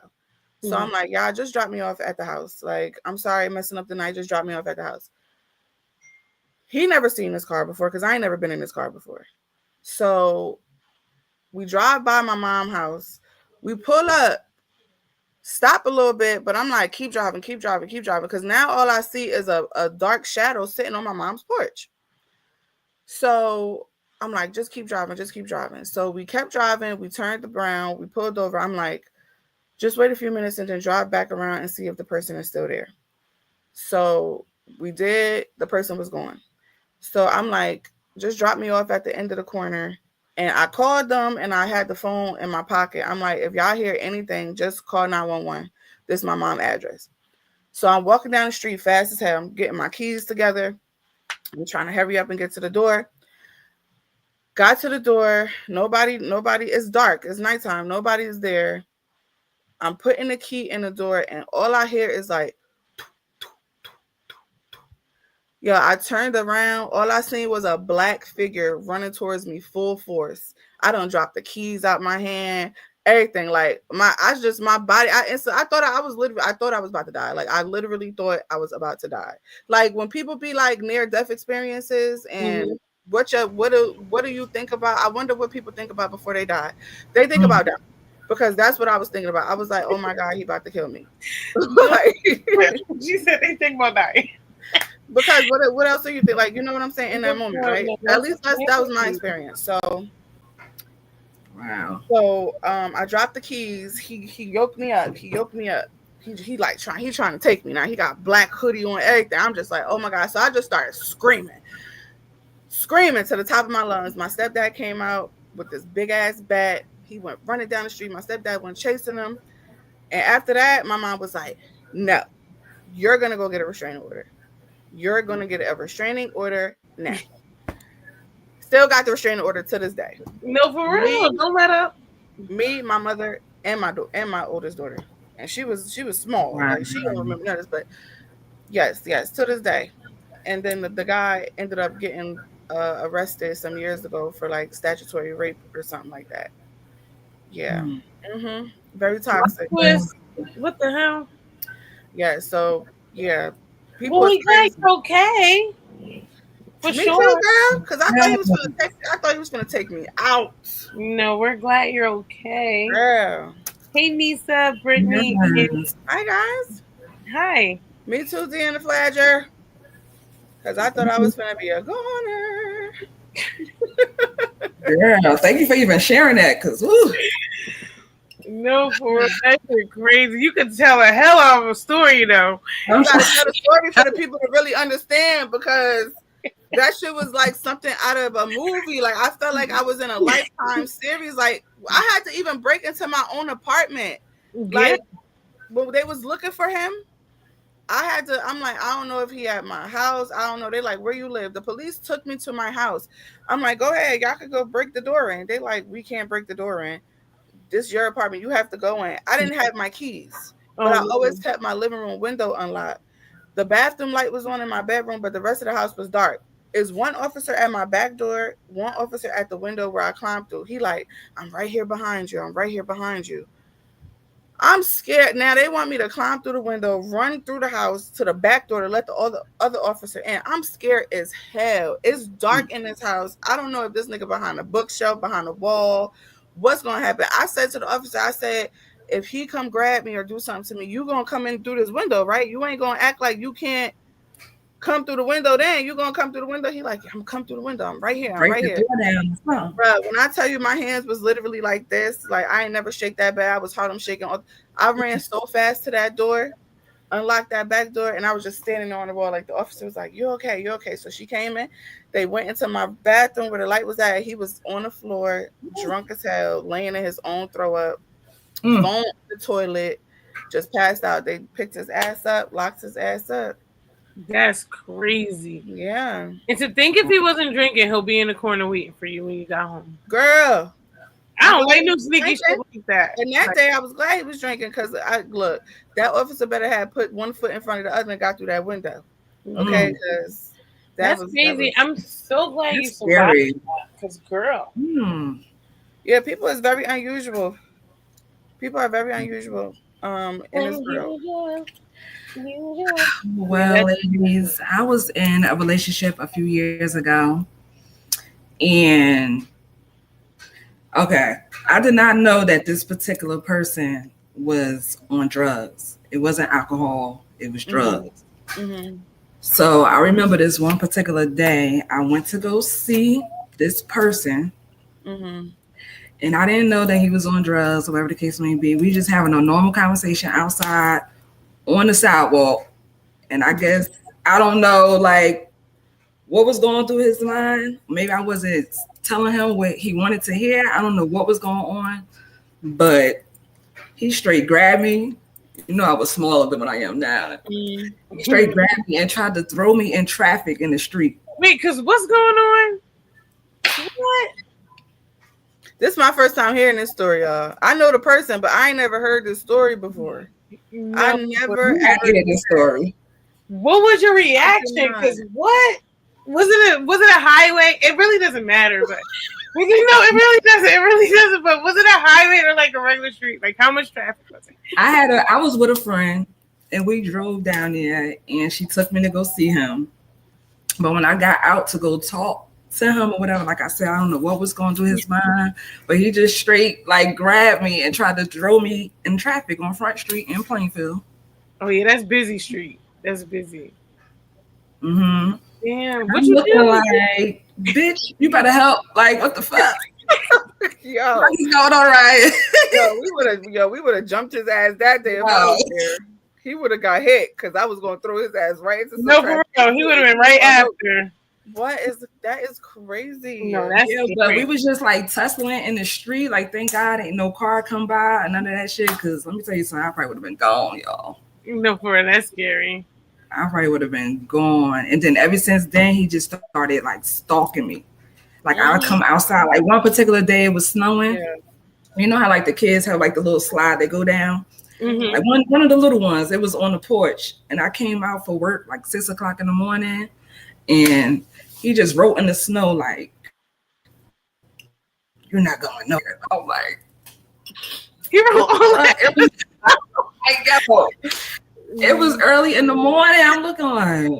So I'm like, y'all just drop me off at the house. Like, I'm sorry messing up the night. Just drop me off at the house. He never seen this car before because I ain't never been in this car before. So we drive by my mom's house. We pull up, stop a little bit, but I'm like, keep driving, keep driving, keep driving. Because now all I see is a dark shadow sitting on my mom's porch. So I'm like, just keep driving, just keep driving. So we kept driving. We turned around. We pulled over. I'm like, just wait a few minutes and then drive back around and see if the person is still there. So we did. The person was gone. So I'm like, just drop me off at the end of the corner. And I called them, and I had the phone in my pocket. I'm like, if y'all hear anything, just call 911. This is my mom's address. So I'm walking down the street fast as hell. I'm getting my keys together. I'm trying to hurry up and get to the door. Got to the door. Nobody, it's dark. It's nighttime. Nobody is there. I'm putting the key in the door, and all I hear is like, yo, I turned around. All I seen was a black figure running towards me full force. I done dropped the keys out my hand, everything. Like my body. I thought I was about to die. Like I literally thought I was about to die. Like when people be like near death experiences and what do you think about? I wonder what people think about before they die. They think about that. Because that's what I was thinking about. I was like, oh my God, he about to kill me. Like, she said they think about dying. Because what else do you think? Like, you know what I'm saying in that moment, right? At least that was my experience. So, wow. So, I dropped the keys. He yoked me up. He trying to take me. Now he got black hoodie on, everything. I'm just like, oh my God. So I just started screaming to the top of my lungs. My stepdad came out with this big ass bat. He went running down the street. My stepdad went chasing him. And after that, my mom was like, no, you're going to go get a restraining order. You're going to get a restraining order now. Still got the restraining order to this day. No, for real. Don't let up. Me, my mother, and my oldest daughter. And she was small. Wow. Like, she don't remember none of this, but yes, to this day. And then the guy ended up getting arrested some years ago for like statutory rape or something like that. Yeah. Very toxic. What the hell? Yeah. So yeah. People well, we got okay. For me sure. too, girl. Because I thought he was gonna take me out. No, we're glad you're okay. Girl. Hey, Nisa, Brittany. Hi, guys. Hi. Me too, Deanna Fladger. Because I thought I was gonna be a goner. Girl, thank you for even sharing that. Because no, for real, that's crazy. You could tell a hell of a story, you know. You gotta tell the story for the people to really understand, because that shit was like something out of a movie. Like I felt like I was in a Lifetime series. Like I had to even break into my own apartment. Like when they was looking for him, I'm like, I don't know if he at my house. I don't know. They like, where you live? The police took me to my house. I'm like, go ahead, y'all could go break the door in. They like, we can't break the door in. This is your apartment. You have to go in. I didn't have my keys, but I always kept my living room window unlocked. The bathroom light was on in my bedroom, but the rest of the house was dark. Is one officer at my back door, one officer at the window where I climbed through. He like, I'm right here behind you. I'm right here behind you. I'm scared. Now they want me to climb through the window, run through the house to the back door to let the other officer in. I'm scared as hell. It's dark in this house. I don't know if this nigga behind a bookshelf, behind a wall, what's going to happen. I said to the officer, I said, if he come grab me or do something to me, you going to come in through this window, right? You ain't going to act like you can't come through the window. Then you gonna come through the window? He like, I'm gonna come through the window. I'm right here. I'm Break right the here. door down. Huh. Bro, when I tell you my hands was literally like this, like I ain't never shake that bad. I was Harlem shaking. I ran so fast to that door, unlocked that back door, and I was just standing there on the wall. Like the officer was like, "You okay? You okay?" So she came in. They went into my bathroom where the light was at. He was on the floor, drunk as hell, laying in his own throw up, phone on the toilet, just passed out. They picked his ass up, locked his ass up. That's crazy. Yeah. And to think if he wasn't drinking, he'll be in the corner waiting for you when you got home. Girl. I don't like no sneaky shit like that. And that day I was glad he was drinking because I look, that officer better have put one foot in front of the other and got through that window. Okay, because that's crazy. I'm so glad you survived that. Because girl. Yeah, people is very unusual. People are very unusual in this world. Well, ladies, I was in a relationship a few years ago, and okay, I did not know that this particular person was on drugs. It wasn't alcohol, it was drugs. Mm-hmm. So I remember this one particular day, I went to go see this person, and I didn't know that he was on drugs, or whatever the case may be. We just having a normal conversation outside on the sidewalk. And I guess, I don't know, like, what was going through his mind. Maybe I wasn't telling him what he wanted to hear. I don't know what was going on. But he straight grabbed me. You know, I was smaller than what I am now. He straight grabbed me and tried to throw me in traffic in the street. Wait, because what's going on? What? This is my first time hearing this story, y'all. I know the person, but I ain't never heard this story before. No, I never ever heard this story. What was your reaction? Because what was it? Was it a highway? It really doesn't matter, but you know, it really doesn't. It really doesn't. But was it a highway or like a regular street? Like how much traffic was it? I was with a friend, and we drove down there, and she took me to go see him. But when I got out to go talk to him or whatever, like I said, I don't know what was going through his mind, but he just straight like grabbed me and tried to throw me in traffic on Front Street in Plainfield. Oh yeah, that's busy street. That's busy. Mm-hmm. Damn, what you doing? Like, bitch, you better help. Like, what the fuck? Yo, he's going all right. we would have jumped his ass that day if I was there. He would have got hit because I was going to throw his ass right into some traffic. For real, he would have been right after. That is crazy. No, that's but we was just like tussling in the street. Like, thank God ain't no car come by and none of that shit. Because let me tell you something, I probably would have been gone, y'all. No, for real, that's scary. I probably would have been gone. And then ever since then, he just started like stalking me. Like I would come outside. Like one particular day, it was snowing. Yeah. You know how like the kids have like the little slide they go down. Mm-hmm. Like one of the little ones, it was on the porch, and I came out for work like 6 o'clock in the morning, and he just wrote in the snow like, "You're not going nowhere." I'm like, he wrote all that. It was early in the morning. I'm looking like,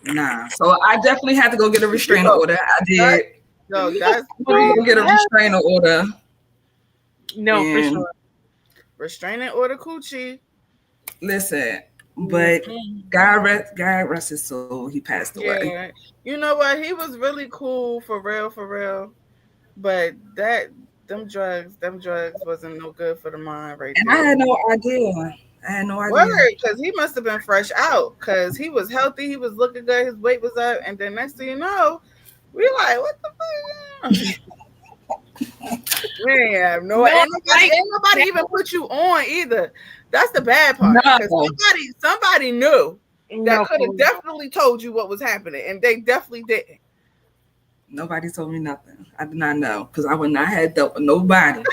nah. So I definitely had to go get a restraining order. I did. No, that's get a restraining order. No, for sure. Restraining order, coochie. Listen, but God rest his soul. He passed away. Yeah. You know what? He was really cool for real. But them drugs wasn't no good for the mind right and there. I had no idea. Because he must have been fresh out. Because he was healthy, he was looking good, his weight was up, and then next thing you know, we like, what the fuck? We ain't have ain't nobody even put you on either. That's the bad part. Because somebody knew that could have definitely told you what was happening, and they definitely didn't. Nobody told me nothing. I did not know because I would not have dealt with nobody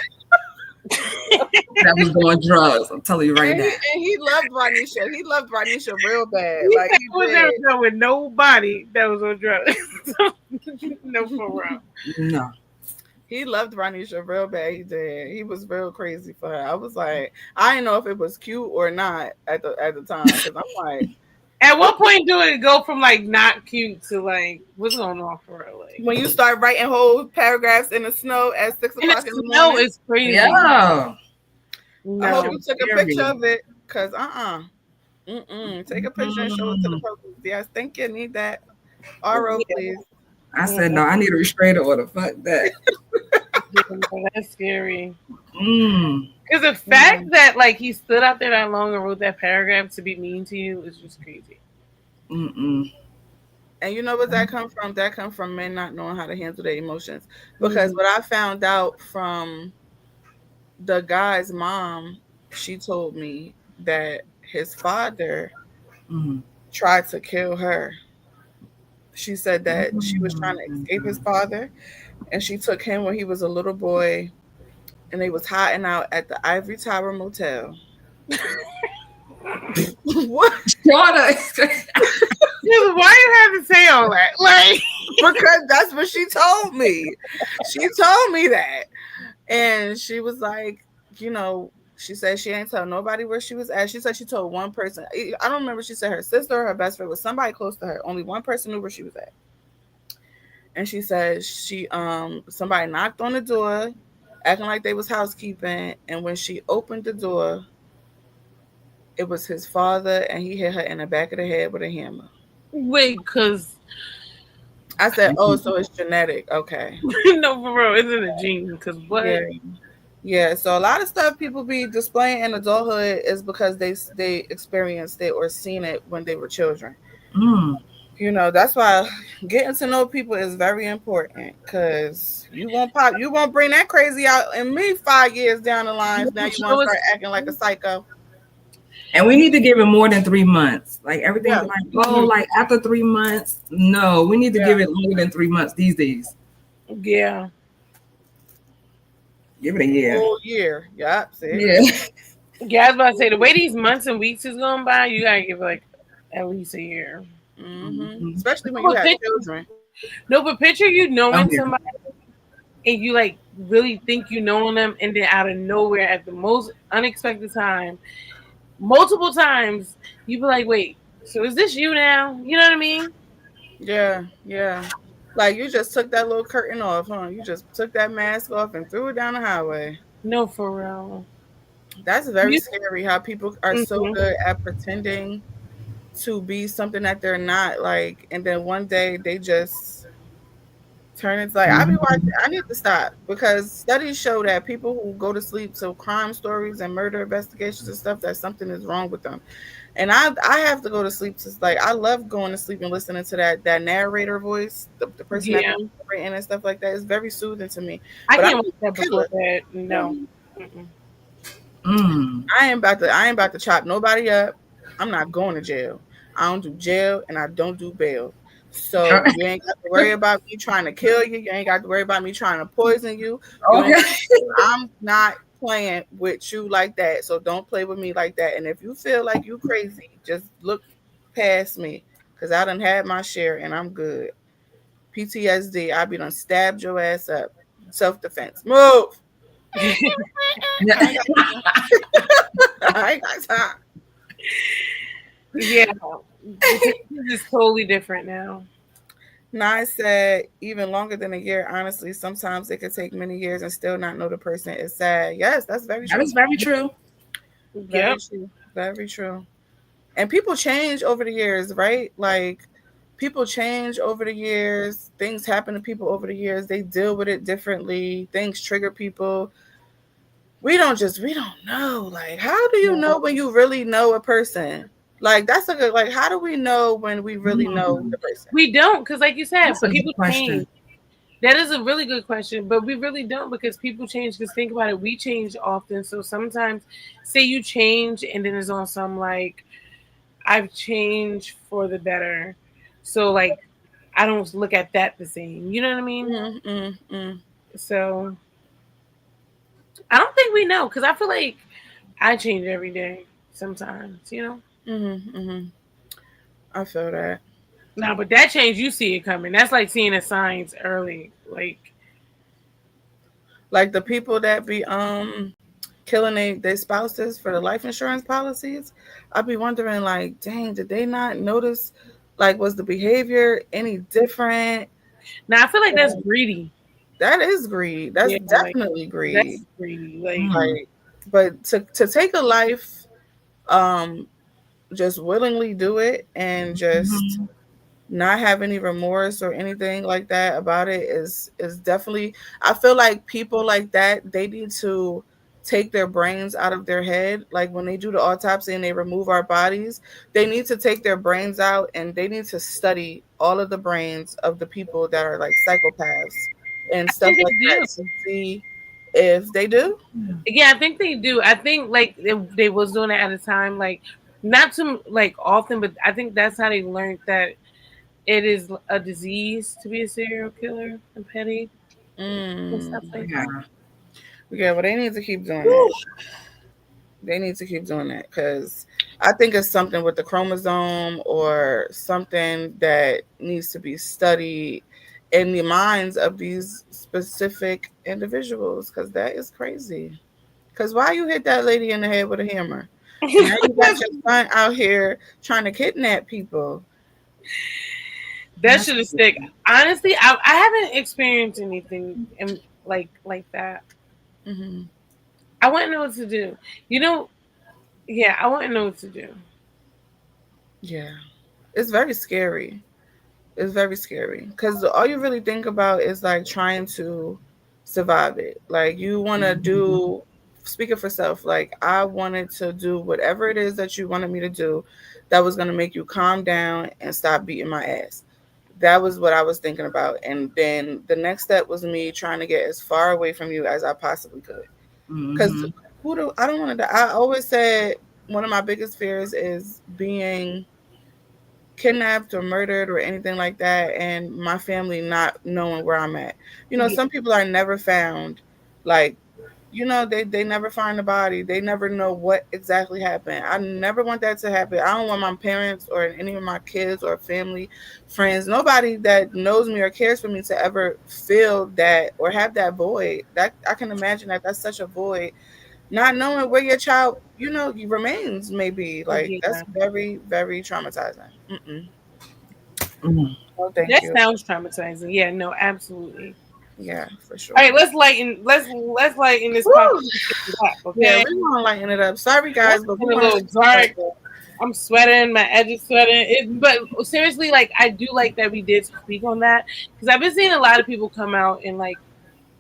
that was doing drugs. I'm telling you right now. And he loved Ranisha. He loved Ranisha real bad. He was never dealt with nobody that was on drugs. No, for real. No. He loved Ranisha real bad. He did. He was real crazy for her. I was like, I didn't know if it was cute or not at the time. Because I'm like, at what point do it go from like not cute to like what's going on for her? Like when you start writing whole paragraphs in the snow at 6 o'clock in the morning. No, it's crazy. Yeah. I hope you took a picture of it. Cause Take a picture and show it to the police. Yes, thank you. Need that. RO, Yeah. please. I said no. I need a restraining order. Fuck that. Yeah, no, that's scary. Mm. Because the fact that like he stood out there that long and wrote that paragraph to be mean to you is just crazy. Mm-mm. And you know what that come from? That come from men not knowing how to handle their emotions. Because Mhm. what I found out from the guy's mom, she told me that his father Mm. tried to kill her. She said that she was trying to escape his father, and she took him when he was a little boy, and they was hiding out at the Ivory Tower Motel. What? Shorter. Yeah, why you have to say all that? Like, Because that's what she told me. She told me that. And she was like, she said she ain't tell nobody where she was at. She said she told one person. I don't remember. She said her sister or her best friend was somebody close to her. Only one person knew where she was at. And she said somebody knocked on the door, acting like they was housekeeping. And when she opened the door, it was his father, and he hit her in the back of the head with a hammer. wait, because I said, "Oh, so it's genetic." Okay. no, for real, isn't a gene? Because what? Yeah. Yeah, so a lot of stuff people be displaying in adulthood is because they experienced it or seen it when they were children. Mm. That's why getting to know people is very important, because you won't bring that crazy out in me 5 years down the line. Now you want to start acting like a psycho. And we need to give it more than 3 months. Like everything, Yeah. like after 3 months. No, we need to give Yeah. it longer than 3 months these days. Yeah. Give it a year. Whole year. Yep. See. Yeah. Yeah, I was about to say the way these months and weeks is going by, you gotta give like at least a year. Especially when you have children. No, but picture you knowing Okay. somebody and you like really think you knowing them, and then out of nowhere at the most unexpected time, multiple times, you be like, "Wait, so is this you now?" You know what I mean? Yeah. Yeah. Like you just took that little curtain off, huh? You just took that mask off and threw it down the highway. No, for real. That's very You, scary how people are so mhm. good at pretending to be something that they're not, like, and then one day they just turn into like, I be watching, I need to stop, because studies show that people who go to sleep to crime stories and murder investigations and stuff, that something is wrong with them. And I have to go to sleep to, like, I love going to sleep and listening to that narrator voice, the person that Yeah, narrating and stuff like that. It's very soothing to me. I But I'm can't watch that a before killer. that. No. Mm-mm. Mm. I ain't about to chop nobody up. I'm not going to jail. I don't do jail, and I don't do bail. So you ain't got to worry about me trying to kill you. You ain't got to worry about me trying to poison you. You ain't. Okay. I'm not playing with you like that. So don't play with me like that. And if you feel like you crazy, just look past me, because I done had my share and I'm good. PTSD. I be done stabbed your ass up. Self defense. Move. I ain't got I ain't got time. Yeah, this is totally different now. Nye said, even longer than a year, honestly, sometimes it could take many years and still not know the person is sad. Yes, that's very That true. is very true. Very Yep. true. Very true. And people change over the years, right? Like, people change over the years. Things happen to people over the years. They deal with it differently. Things trigger people. We don't know. Like, how do you know when you really know a person? Like, that's a good, like, how do we know when we really know Mm. the person? We don't, because like you said, That's a good people question. change. That is a really good question, but we really don't, because people change. Because think about it, we change often. So sometimes, say you change, and then it's on some like, I've changed for the better. So like, I don't look at that the same. You know what I mean? Mm-hmm. So I don't think we know, because I feel like I change every day. Sometimes, you know. Mm-hmm. Mm-hmm. I feel that. No, but that change you see it coming. That's like seeing the signs early. Like, Like the people that be killing their spouses for the life insurance policies, I'd be wondering, like, dang, did they not notice, like, was the behavior any different? now I feel like that's greedy. That is greed. That's Yeah, like definitely that's greed. greedy. Like, Mm. Like, but to take a life, um just willingly do it and just Mm-hmm. not have any remorse or anything like that about it is definitely, I feel like people like that, they need to take their brains out of their head. Like when they do the autopsy and they remove our bodies, they need to take their brains out and they need to study all of the brains of the people that are like psychopaths and I stuff think like they that do. to see if they do. Yeah, I think they do. I think like they was doing it at a time, like not too like often, but I think that's how they learned that it is a disease to be a serial killer and petty and stuff Mm. like Yeah. that. Yeah, well, they need to keep doing Whew. that. They need to keep doing that because I think it's something with the chromosome or something that needs to be studied in the minds of these specific individuals because that is crazy. Because why you hit that lady in the head with a hammer? Now you got your son out here trying to kidnap people. That That's should have stick. crazy. Honestly, I haven't experienced anything in, like that. Hmm. I wouldn't know what to do. You know, yeah, I wouldn't know what to do. Yeah, it's very scary. It's very scary because all you really think about is like trying to survive it. Like you want to Mhm. do, speaking for self, like I wanted to do whatever it is that you wanted me to do that was going to make you calm down and stop beating my ass. That was what I was thinking about. And then the next step was me trying to get as far away from you as I possibly could. Because Mhm. I don't want to die. I always said one of my biggest fears is being kidnapped or murdered or anything like that and my family not knowing where I'm at. You know, Yeah, some people are never found. Like, you know, they never find the body. They never know what exactly happened. I never want that to happen. I don't want my parents or any of my kids or family, friends, nobody that knows me or cares for me to ever feel that or have that void. That I can imagine that that's such a void, not knowing where your child, you know, remains may be. Like that's yeah. very, very traumatizing. Mm-mm. Mhm. Oh, thank That you. sounds traumatizing. Yeah, no, absolutely. Yeah, for All sure. right, let's lighten this Woo! conversation up, Yeah, okay? we're gonna lighten it up. Sorry, It's guys, but we're been a gonna little switch it up. dark. I'm sweating. My edges sweating. But seriously, like I do like that we did speak on that because I've been seeing a lot of people come out and like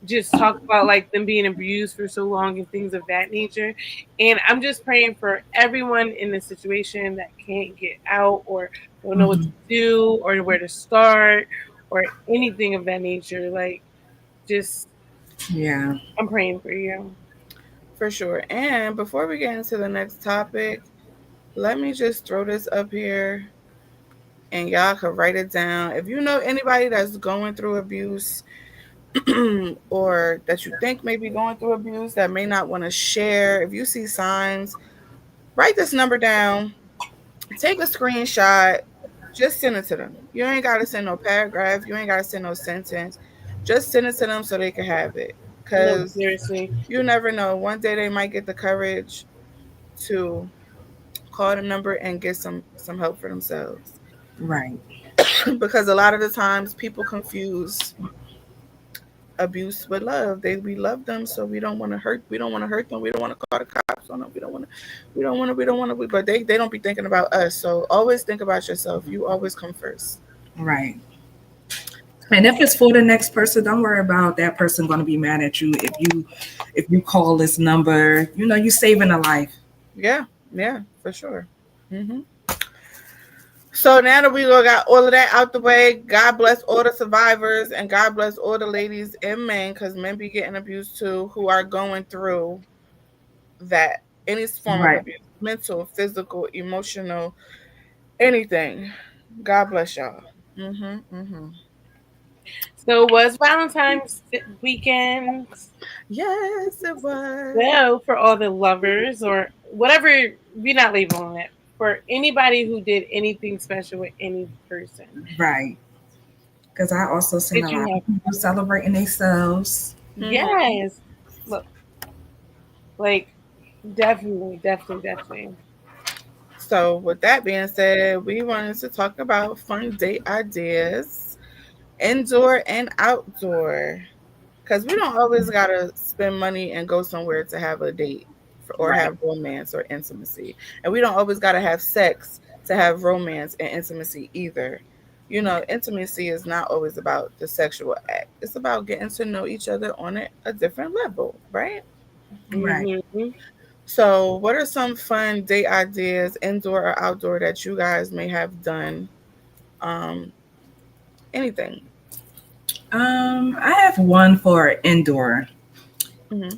just talk about like them being abused for so long and things of that nature. And I'm just praying for everyone in this situation that can't get out or don't know what to Mhm. do or where to start or anything of that nature. Like just Yeah. I'm praying for you. For sure. And before we get into the next topic, let me just throw this up here and y'all can write it down. If you know anybody that's going through abuse, or that you think may be going through abuse that may not want to share, if you see signs, write this number down, take a screenshot, just send it to them. You ain't got to send no paragraph, you ain't got to send no sentence. Just send it to them so they can have it. No, Because seriously. you never know. One day they might get the courage to call the number and get some help for themselves. Right. Because a lot of the times people confuse abuse with love. We love them, so we don't want to hurt. We don't want to hurt them. We don't want to call the cops on them. We don't want to. We don't want to. We don't want to. But they don't be thinking about us. So always think about yourself. You always come first. Right. And if it's for the next person, don't worry about that person going to be mad at you if you call this number. You know, you saving a life. Yeah, yeah, for sure. Hmm. So now that we got all of that out the way, God bless all the survivors and God bless all the ladies and men, because men be getting abused too, who are going through that, any form of Right. abuse, mental, physical, emotional, anything. God bless y'all. Mm-hmm. So it was Valentine's weekend. Yes, it was. So for all the lovers or whatever, we're not labeling it. For anybody who did anything special with any person. Right. Because I also seen Did a lot you have of people celebrating themselves. Mm-hmm. yes. Look, like definitely, definitely, definitely. So, with that being said, we wanted to talk about fun date ideas, indoor and outdoor, because we don't always gotta spend money and go somewhere to have a date. or Right. have romance or intimacy. And we don't always got to have sex to have romance and intimacy either. You know, intimacy is not always about the sexual act. It's about getting to know each other on a different level, right? Right. Mm-hmm. So, what are some fun date ideas, indoor or outdoor, that you guys may have done? Um, anything. I have one for indoor. Hmm.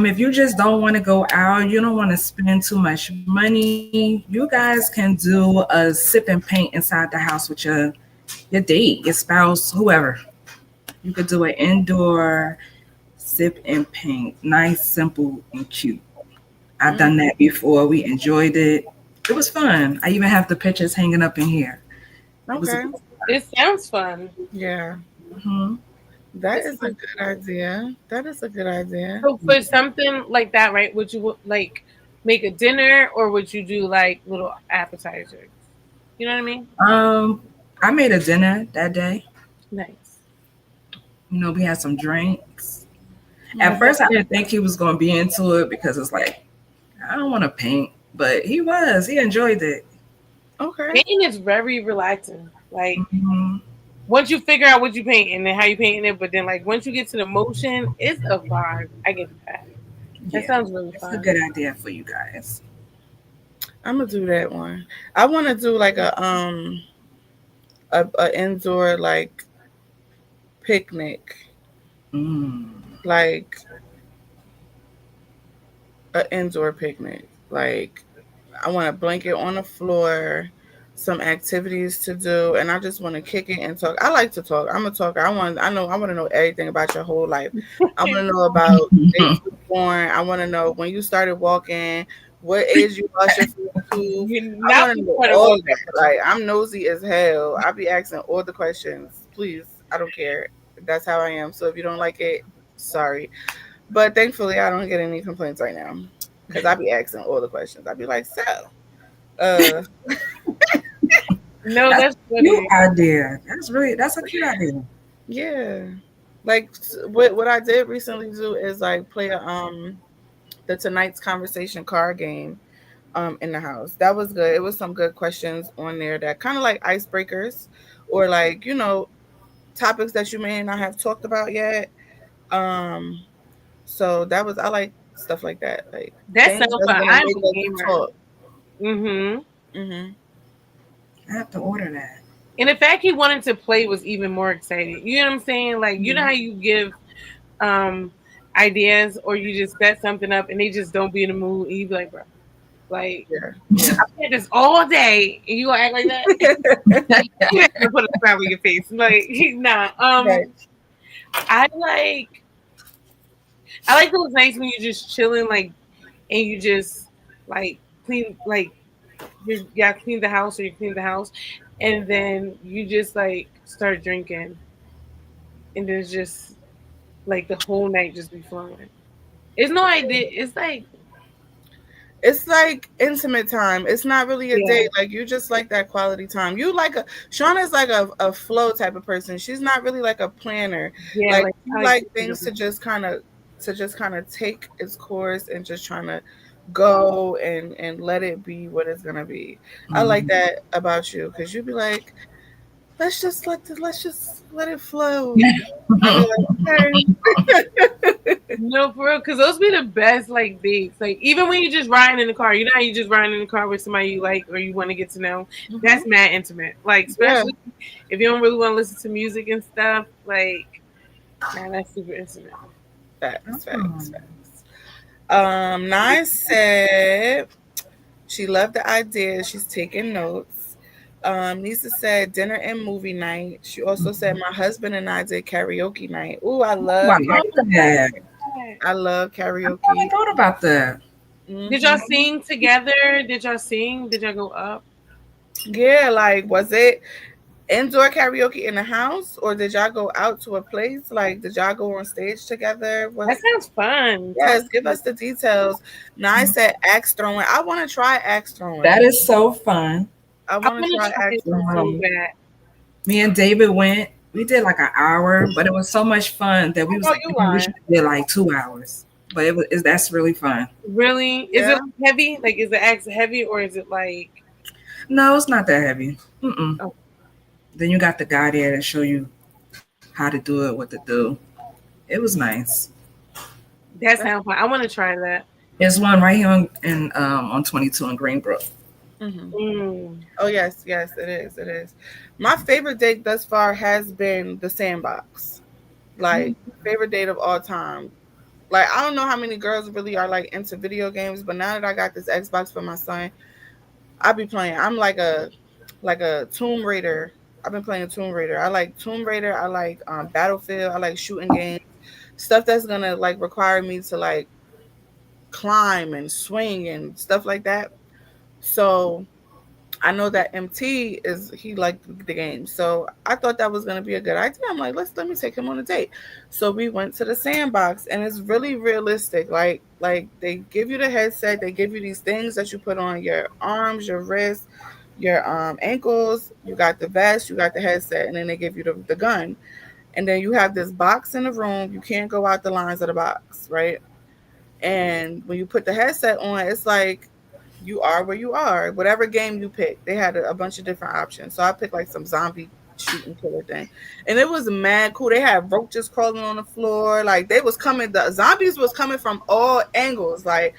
If you just don't want to go out, you don't want to spend too much money, you guys can do a sip and paint inside the house with your date, your spouse, whoever. You could do an indoor sip and paint, nice, simple, and cute. I've Mm, done that before. We enjoyed it. It was fun. I even have the pictures hanging up in here. It was a okay. good It sounds fun. Yeah, time. that It is a sounds good idea. That is a good idea. So for something like that, right? Would you like make a dinner or would you do like little appetizers? You know what I mean? I made a dinner that day. Nice. We had some drinks. At Mm, That's first, I didn't think he was going to be into it because it's like, I don't want to paint, but he was. He enjoyed it. okay. painting is very relaxing. Like Hmm. once you figure out what you paint and then how you painting it, but then like once you get to the motion, it's a vibe. I get that. That Yeah, sounds really it's a fun. good idea for you guys. I'm gonna do that one. I want to do like a indoor like picnic, Mm. like a indoor picnic. Like I want a blanket on the floor, some activities to do, and I just want to kick it and talk. I like to talk. I'm a talker. I want to know everything about your whole life. I want to know about dates you were born. I want to know when you started walking, what age you lost your first tooth. You're I not want to know part of all walking. of that. Like I'm nosy as hell. I be asking all the questions. Please, I don't care. That's how I am. So if you don't like it, sorry. But thankfully, I don't get any complaints right now because I be asking all the questions. I be like, so, uh, No, That's that's a cute funny. idea. That's a cute idea. yeah. Like what I did recently do is like play the tonight's conversation card game in the house. That was good. It was some good questions on there that kind of like icebreakers or like topics that you may not have talked about yet. Um, so that was I like stuff like that, like That things sounds that's fun. gonna I'm make a us gamer. talk. Mm-hmm. Hmm. I have to order that. And the fact he wanted to play was even more exciting. You know what I'm saying? Like, you know how you give um ideas or you just set something up and they just don't be in the mood and you be like, bro, like Yeah, yeah. I had this all day and you gonna act like that? You gonna put a smile on your face. Like, nah. Right. I like those nights when you're just chilling, like, and you just like clean, like yeah, clean the house or you clean the house, and then you just like start drinking, and then it's just like the whole night just be flowing. It's no idea. It's like It's like intimate time. It's not really a yeah, date. Like you just like that quality time. You like Shauna's like a flow type of person. She's not really like a planner. yeah, Like like you I like like things to just kind of take its course and just trying to go and let it be what it's gonna be. I like Mhm. that about you because you'd be like, let's just let it flow. I'd be like, okay. no for real, because those be the best like dates. Like even when you just riding in the car, you know how you just riding in the car with somebody you like or you want to get to know. Hmm. That's mad intimate. Like Yeah, especially if you don't really want to listen to music and stuff. Like man, that's super intimate. facts, facts, Oh. facts. Nine said she loved the idea. She's taking notes. Nisa said dinner and movie night. She also said my husband and I did karaoke night. Ooh, I Ooh, I love Oh, like karaoke. that. I love I never karaoke. thought about that. did y'all Hmm. sing together? Did y'all sing? Did y'all go up? Yeah, like was it indoor karaoke in the house, or did y'all go out to a place? Like, did y'all go on stage together? That Was sounds fun. Yes, give us the details. Now I said axe throwing. I want to try axe That throwing. is so fun. I I want to want to try try axe it so throwing. bad. Me and David went. We did like an hour, but it was so much fun that we was Oh, like, you man, we lying? should have did like 2 hours. but that's really fun. Really? Is Yeah. it heavy? Like, is the axe heavy or is it like? No, it's not that heavy. Mm-mm. Oh, Then you got the guy there to show you how to do it, what to do. It was nice. that sounds fun. I want to try that. There's one right here on 22 in Greenbrook. Mm-hmm. Mm. Oh yes, yes, it is. It is. My favorite date thus far has been the Sandbox. Like favorite date of all time. Like I don't know how many girls really are like into video games, but now that I got this Xbox for my son, I be playing. I'm like a Tomb Raider. I've been playing Tomb Raider. I like Tomb Raider. I like Battlefield. I like shooting games. Stuff that's gonna like require me to like climb and swing and stuff like that. So I know that MT is he liked the game, so I thought that was gonna be a good idea. I'm like, let me take him on a date. So we went to the Sandbox, and it's really realistic. Like they give you the headset, they give you these things that you put on your arms, your wrists, your ankles. You got the vest, you got the headset, and then they give you the gun. And then you have this box in the room. You can't go out the lines of the box, right? And when you put the headset on, it's like you are where you are. Whatever game you pick, they had a bunch of different options. So I picked like some zombie shooting killer thing, and it was mad cool. They had roaches crawling on the floor. Like they was coming. The zombies was coming from all angles. Like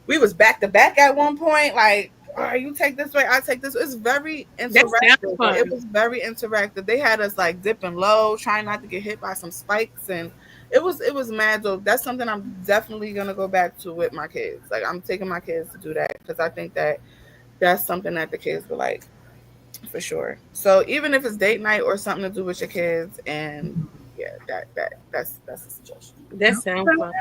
we was back to back at one point. Like, all right, you take this way, I take this. It's very That sounds interactive. fun. It was very interactive. They had us like dipping low, trying not to get hit by some spikes, and it was mad dope. That's something I'm definitely gonna go back to with my kids. Like I'm taking my kids to do that because I think that that's something that the kids would like for sure. So even if it's date night or something to do with your kids, and yeah, that's a suggestion. That sounds fun.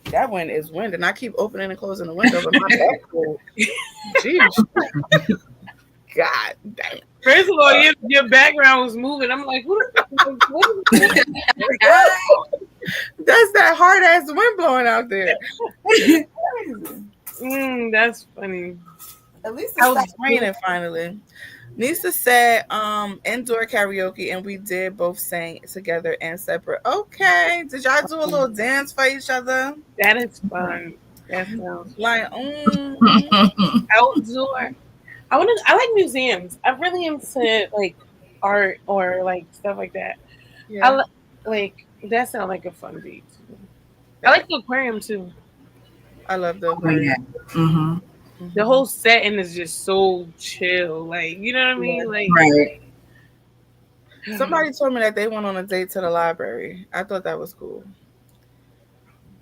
That wind is wind, and I keep opening and closing the window, but my back cold. Jeez. God damn. First of all, your background was moving. I'm like, what is That's that hard ass wind blowing out there. That's funny. At least it stopped raining finally. Nisa said indoor karaoke, and we did both sing together and separate. Okay. Did y'all do a little dance for each other? That is fun. That sounds Like outdoor. I like museums. I really am into like art or like stuff like that. yeah. Like that sounds like a fun beat. I like the aquarium too. I love the Yeah. Mm-hmm. The whole setting is just so chill. Like, you know what I mean? Like Right. Somebody told me that they went on a date to the library. I thought that was cool.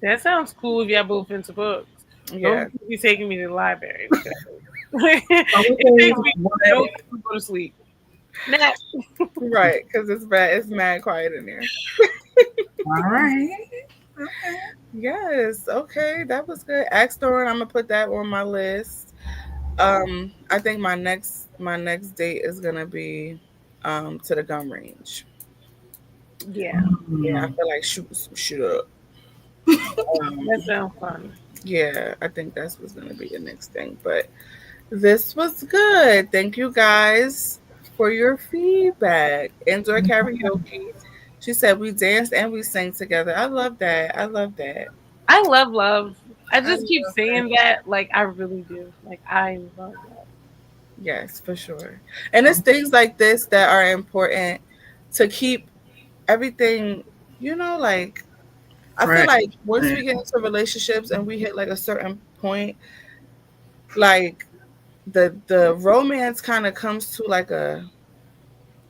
that sounds cool if y'all both into books. Yeah. Don't be taking me to the library. It makes me go to sleep. Nah. Right, because it's bad. It's mad quiet in there. All right. Yes. Okay, that was good. Axe throwing. I'm gonna put that on my list. I think my next date is gonna be to the gun range. Yeah, Yeah, I feel like shooting some shit up. that sounds fun. Yeah, I think that's what's gonna be the next thing. But this was good. Thank you guys for your feedback. Indoor karaoke. She said we danced and we sang together. I love that. I love that. I love love. I just keep love saying that. Like I really do. Like I love that. Yes, for sure. And it's things like this that are important to keep everything, like I feel Right. like once we get into relationships and we hit like a certain point, like the romance kind of comes to like a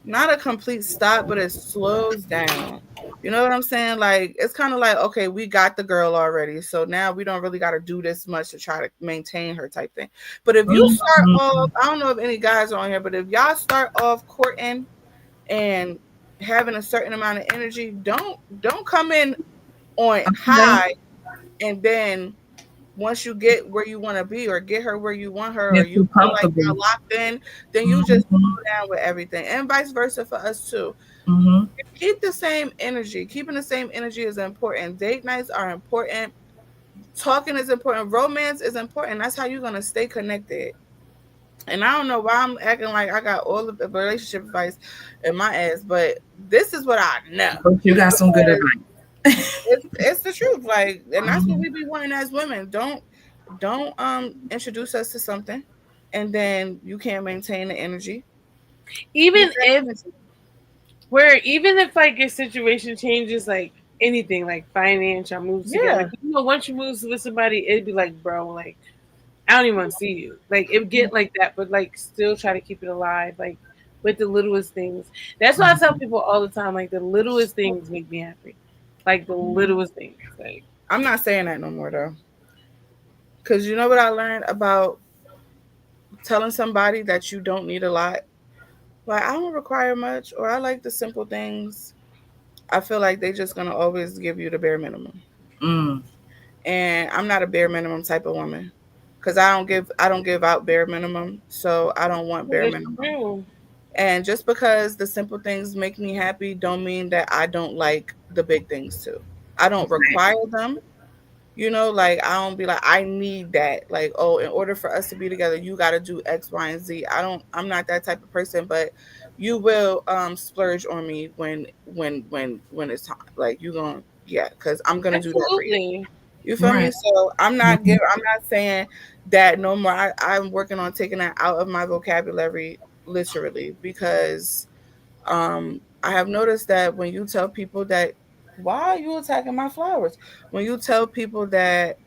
not a complete stop, but it slows down. You know what I'm saying? Like it's kind of like, okay, we got the girl already, so now we don't really got to do this much to try to maintain her type thing. But if you start off, I don't know if any guys are on here, but if y'all start off courting and having a certain amount of energy, don't come in on high, and then once you get where you want to be or get her where you want her, or you feel like you're locked in, then you just slow down with everything, and vice versa for us too. Keep the same energy. Keeping the same energy is important. Date nights are important. Talking is important. Romance is important. That's how you're going to stay connected. And I don't know why I'm acting like I got all of the relationship advice in my ass, but this is what I know. But you got some good advice. It's the truth. Like, and that's what Mhm. we be wanting as women. Don't introduce us to something, and then you can't maintain the energy. Keep Even that if energy. even if like your situation changes, like anything, like financial moves together, Yeah. 'cause, once you move with somebody, it'd be like, bro, like I don't even want to see you. Like it would get like that, but like still try to keep it alive, like with the littlest things. That's why I tell people all the time, like the littlest things make me happy. Like the littlest things. Like I'm not saying that no more though, because you know what I learned about telling somebody that you don't need a lot. Like, I don't require much, or I like the simple things. I feel like they just gonna always give you the bare minimum, Mm. and I'm not a bare minimum type of woman, because I don't give out bare minimum, so I don't want bare it's minimum. true. And just because the simple things make me happy, don't mean that I don't like the big things too. I don't Right. require them. Like, I don't be like, I need that. Like, oh, in order for us to be together, you got to do X, Y, and Z. I'm not that type of person, but you will splurge on me when it's time. Like, you going to, yeah, because I'm gonna do that for you. Absolutely. You feel me? Right. So Mhm. I'm not saying that no more. I'm working on taking that out of my vocabulary literally, because I have noticed that when you tell people that, why are you attacking my flowers? When you tell people that,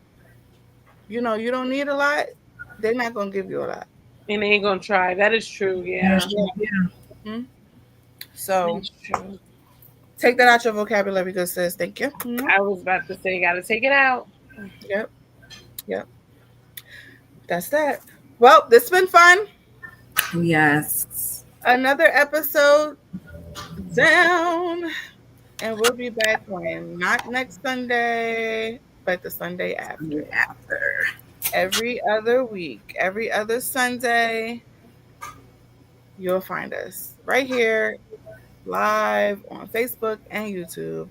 you don't need a lot, they're not gonna give you a lot. And they ain't gonna try. That is true, That's yeah. true. Yeah. Mhm. That So is true. take that out your vocabulary, good sis. Thank you. Mhm. I was about to say, gotta take it out. Yep, yep. That's that. Well, this has been fun. Yes. Another episode down, and we'll be back when, not next Sunday, but the Sunday after. After. Every other week, every other Sunday, you'll find us right here live on Facebook and YouTube.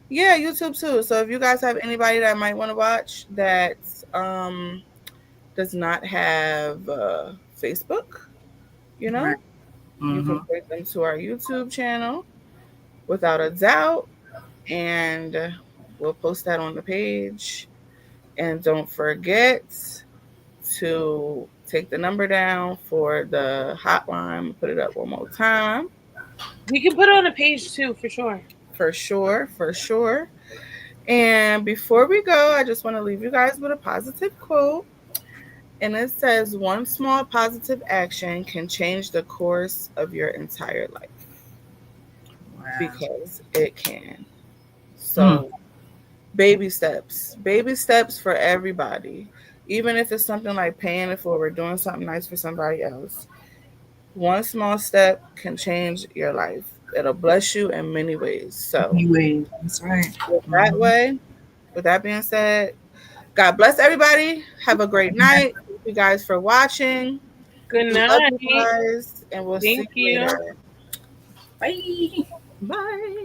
Yeah, YouTube too. So if you guys have anybody that might want to watch that um does not have Facebook, you Right. know, you can Mm-hmm. point them to our YouTube channel without a doubt, and we'll post that on the page. And don't forget to take the number down for the hotline. Put it up one more time. We can put it on a page too, for sure. For sure, for sure. And before we go, I just want to leave you guys with a positive quote. And it says, one small positive action can change the course of your entire life, Wow. because it can. Mm. So, baby steps for everybody. Even if it's something like paying it forward, doing something nice for somebody else. One small step can change your life. It'll bless you in many ways. So, Anyway, that's right. with that Mm-hmm. way, with that being said, God bless everybody. Have a great night. Thank you guys for watching. Good We love you night. guys, and we'll see Thank you you. later. Bye. Bye.